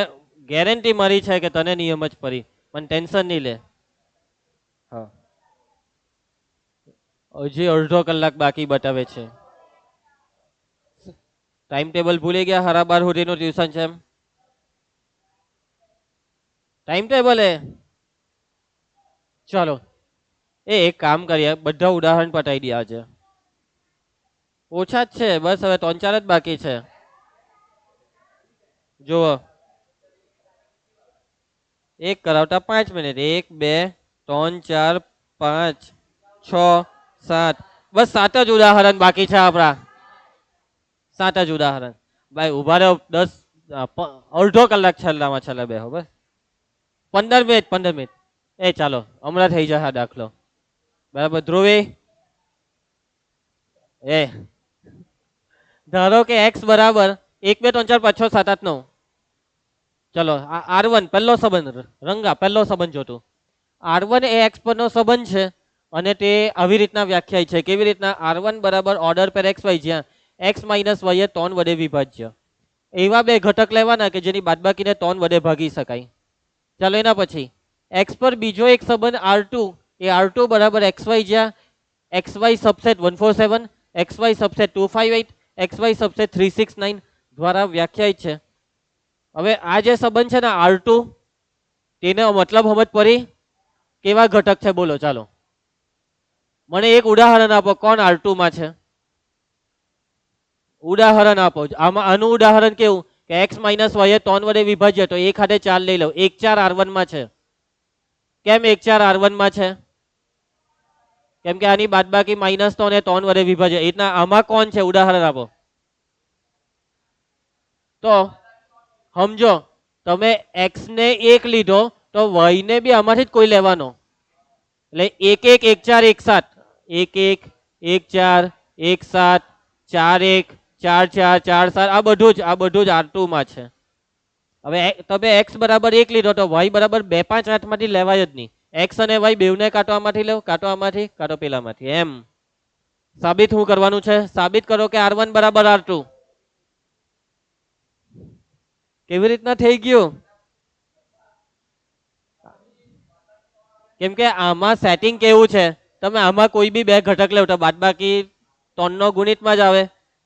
ગેરંટી મારી છે કે તને નિયમ જ પડી, પણ ટેન્શન નહીં લે. હા હજી અડધો કલાક બાકી બતાવે છે. ટાઈમ ટેબલ ભૂલી ગયા? 12:30 સુધીનું ટ્યુશન છે એમ ટાઈમ ટેબલ એ ચલો એક કામ કરીએ, બધા ઉદાહરણ પતાવી દે આજે. ઓછા જ છે બસ, હવે 3 4 જ બાકી છે. જુઓ એક કરાવતા 5 મિનિટ. 1 2 3 4 5 6 7 બસ 7 જ ઉદાહરણ બાકી છે આપણા. 7 જ ઉદાહરણ. ભાઈ ઉભા રહો, અડધો કલાક છેલ્લામાં છેલ્લા બેહો બસ. 15 મિનિટ એ ચાલો હમણાં થઈ જશે દાખલો. બરાબર ધ્રુવી? એ ધારો કે એક્સ બરાબર 1 2 3 4 5 6 7 8 9. ચલો R1 પહેલો સંબંધ રંગા પહેલો સંબંધ જોતું. R1 એ એક્સ પરનો સંબંધ છે અને તે આવી રીતના વ્યાખ્યાય છે. કેવી રીતના? R1 બરાબર ઓર્ડર પર એક્સ વાય જ્યાં એક્સ માઇનસ વાય 3 વડે વિભાજ્ય. એવા બે ઘટક લેવાના કે જેની બાદબાકીને 3 વડે ભાગી શકાય. ચાલો એના પછી એક્સ પર બીજો એક સંબંધ R2 એ R2 બરાબર એક્સ વાય જ્યાં X Y subset 147 X Y subset 258 X Y subset 369 દ્વારા વ્યાખ્યાયિત છે. હવે આ જે સંબંધ છે ને R2 તેને મતલબ સમજ પડી? કેવા ઘટક છે બોલો? ચાલો મને એક ઉદાહરણ આપો. કોણ R2 માં છે? ઉદાહરણ આપો. આનું ઉદાહરણ કેવું કે એક્સ માઇનસ વાય 3 વડે વિભાજ્ય તો એક હાથે 4 લઈ લો. 1 4 R1 માં છે. કેમ 1 4 R1 માં છે? કેમ કે આની બાદબાકી માઇનસ 3 અને 3 વડે વિભાજ્ય. એટલા આમાં કોણ છે? ઉદાહરણ આપો. તો સમજો તમે એક્સ ને 1 લીધો તો વાય ને બી આમાંથી જ કોઈ લેવાનો. એટલે 1 1 1 4 1 7 1 1 1 4 1 7 4 1 4 4 4 7 આ બધું જ R2 માં છે. હવે તમે એક્સ બરાબર 1 લીધો તો વાય બરાબર 2 5 8 માંથી લેવાય જ નહીં. એક્સ અને વાય બેવને કાઢવામાંથી લેવો, કાઢવામાંથી કાઢો પેલામાંથી. એમ સાબિત શું કરવાનું છે? સાબિત કરો કે R1 બરાબર R2. કેવી રીતના થઈ ગયું? કેમ કે આમાં સેટિંગ કેવું છે, તમે આમાં કોઈ બી બે ઘટક લેવ તો બાદબાકી 3 નો ગુણિતમાં જ આવે,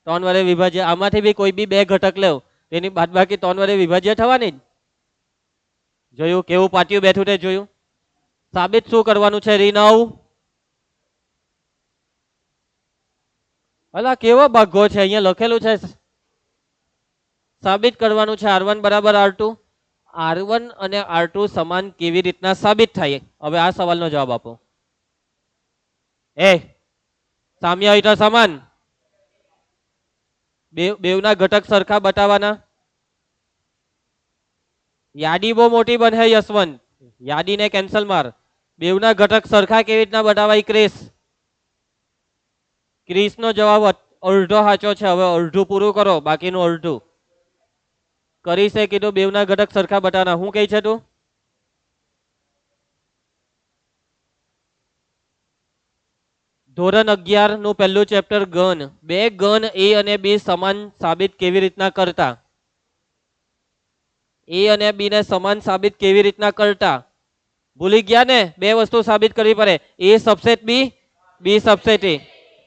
3 વડે વિભાજ્ય. આમાંથી બી કોઈ બી બે ઘટક લેવ તેની બાદબાકી 3 વડે વિભાજ્ય થવાની જ. જોયું કેવું પાટિયું બેઠું તે? જોયું? સાબિત શું કરવાનું છે રીનવ? અલા કેવો ભાગો છે, અહીંયા લખેલું છે સાબિત કરવાનું છે R1 બરાબર R2. R1 અને R2 સમાન કેવી રીતના સાબિત થાય? હવે આ સવાલનો જવાબ આપો. સામ્ય હોય તો સમાન. બેવના ઘટક સરખા બતાવવાના. યાદી બહુ મોટી બને યશવંત, યાદીને કેન્સલ માર. બેવના ઘટક સરખા કેવી રીતના બતાવાય? ક્રિસ નો જવાબ અડધો સાચો છે. હવે અડધું પૂરું કરો, બાકીનું અડધું. કરીશે કીધું બેવના ઘટક સરખા બતાવવાના. શું કહે છે તું? ધોરણ 11 નું પહેલું ચેપ્ટર ઘન. બે ઘન એ અને બી સમાન સાબિત કેવી રીતના કરતા? એ અને બી ને સમાન સાબિત કેવી રીતના કરતા? ભૂલી ગયા ને? બે વસ્તુ સાબિત કરવી પડે. એ સબસેટ બી, બી સબસેટ એ.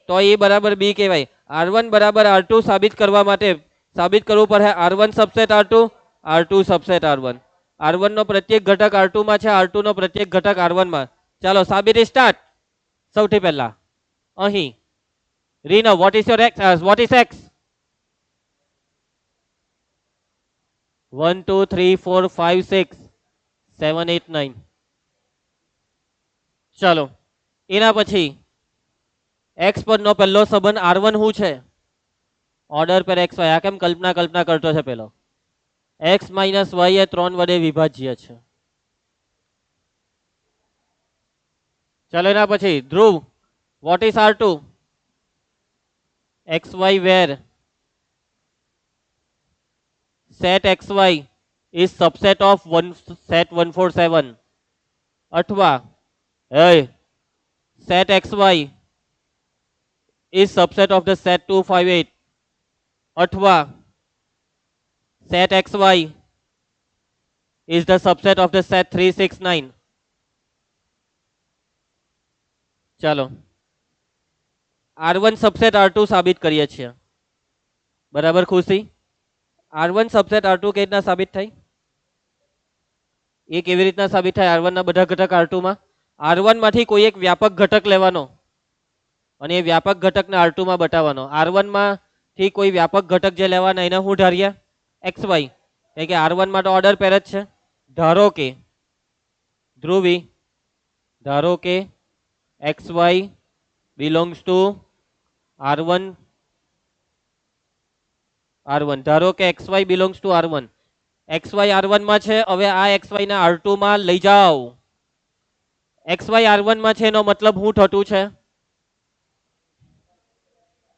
તો એ બરાબર બી કહેવાય. R1 બરાબર R2 સાબિત કરવા માટે સાબિત કરવું પડે R1 subset R2, R2 subset R1. R1 નો પ્રત્યેક ઘટક R2 માં છે, R2 નો પ્રત્યેક ઘટક R1 માં. ચાલો સાબિત સ્ટાર્ટ. સૌથી પહેલા અહીં રીનવ what is your X, what is X? 1 2 3 4 5 6 7 8 9. ચાલો એના પછી એક્સ પરનો પહેલો સંબંધ R1 શું છે? ઓર્ડર પર એક્સ વાય. આ કેમ કલ્પના કરતો છે પેલો? એક્સ માઇનસ વાય એ 3 વડે વિભાજ્ય છે. ચાલો એના પછી ધ્રુવ what is R2? xy where set xy is subset of one set 147 अथवा set xy is subset of the set 258 अथवा set xy is the subset of the set 369. ચાલો R1 सबसेट R2 સાબિત કરીએ છીએ. બરાબર ખુશી? R1 सबसेट R2 કેવી રીતના સાબિત થાય? એ કેવી રીતના સાબિત થાય? R1 ના બધા ઘટક R2 માં. R1 માંથી કોઈ એક વ્યાપક ઘટક લેવાનો અને એ વ્યાપક ઘટકને R2 માં બતાવવાનો. R1 માંથી કોઈ વ્યાપક ઘટક જે લેવાના એને હું ધાર્યા xy, એટલે કે R1 માં તો ઓર્ડર પેર જ છે. ધારો કે ધ્રુવી, ધારો કે xy belongs to R1, ધારો કે xy belongs to R1. xy R1 માં છે. હવે આ xy ને R2 માં લઈ જાઓ. xy R1 માં છે એનો મતલબ શું થતું છે?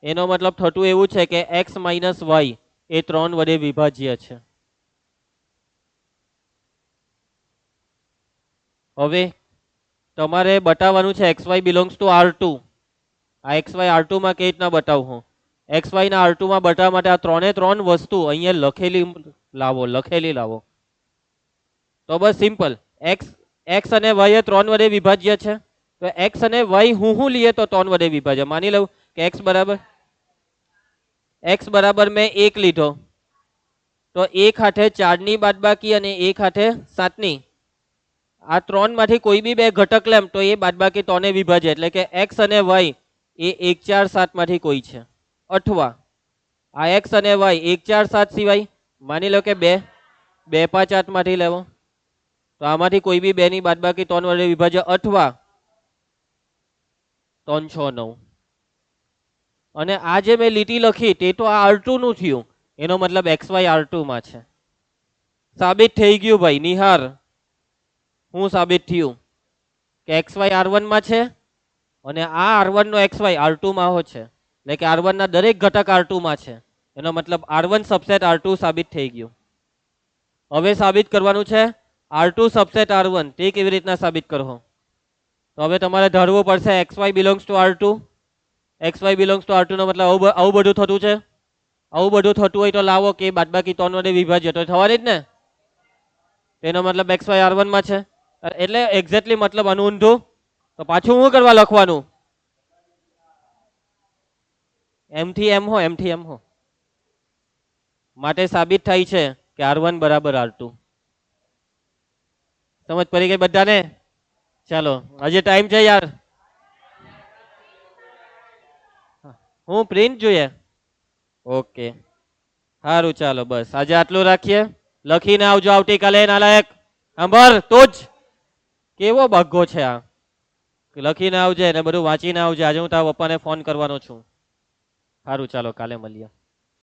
એનો મતલબ થતું એવું છે કે x માઇનસ વાય એ 3 વડે વિભાજ્ય છે. હવે તમારે બતાવવાનું છે xy belongs to R2. આ xy R2 માં કેવી રીતના બતાવું? xy ના R2 માં બતાવવા માટે આ ત્રણે ત્રણ વસ્તુ અહીંયા લખેલી લાવો. તો બસ સિમ્પલ. x અને y એ 3 વડે વિભાજ્ય છે. તો x અને y હું લઈએ તો 3 વડે વિભાજ્ય. માની લઉં કે x બરાબર મેં 1 લીધો, તો 1 હાથે 4 ની બાદબાકી અને 1 હાથે 7 ની. આ 3 માંથી કોઈ બી બે ઘટક લેમ તો એ બાદબાકી 3 ને વિભાજ્ય, એટલે કે x અને y એ 1 4 7 માંથી કોઈ છે. अथवा आ एक्स અને y 1 4 7 સિવાય માની લો કે 2 2 5 8 માંથી લેવો, તો આમાંથી કોઈ બી 2 ની બાદબાકી 3 વડે વિભાજ્ય, અથવા 3 6 9. અને આ જે મેં લીટી લખી તે તો આ R2 નું થયું, એનો મતલબ xy R2 માં છે. સાબિત થઈ ગયું ભાઈ. નિહાર હું સાબિત થયું કે xy R1 માં છે અને આ R1 નો xy R2 માં છે. એટલે કે R1 ના દરેક ઘટક R2 માં છે. એનો મતલબ R1 સબસેટ R2 સાબિત થઈ ગયું. હવે સાબિત કરવાનું છે R2 સબસેટ R1. તે કેવી રીતના સાબિત કરો? તો હવે તમારે ધારવું પડશે xy belongs to R2. xy belongs to R2 નો મતલબ આવું બધું થતું છે. આવું બધું થતું હોય તો લાવો કે બાદબાકી 3 વડે વિભાજ્ય, તો થવાની જ ને. તેનો મતલબ xy R1 માં છે. એટલે એક્ઝેક્ટલી મતલબ આનું ઊંધું. તો પાછું શું કરવા લખવાનું? m થી m હો. માટે સાબિત થાય છે કે R1 બરાબર R2. સમજ પડી ગઈ બધાને? ચાલો હજી ટાઈમ છે યાર. હું પ્રિન્ટ જોઈએ? ઓકે સારું, ચાલો બસ આજે આટલું રાખીએ. લખીને આવજો આવતીકાલે. નાલાયક સાંભળ, તું જ કેવો બગ્ગો છે આ. લખીને આવજે ને બધું વાંચીને આવજે. આજે હું તારા પપ્પાને ફોન કરવાનો છું. સારું ચાલો કાલે મળીએ.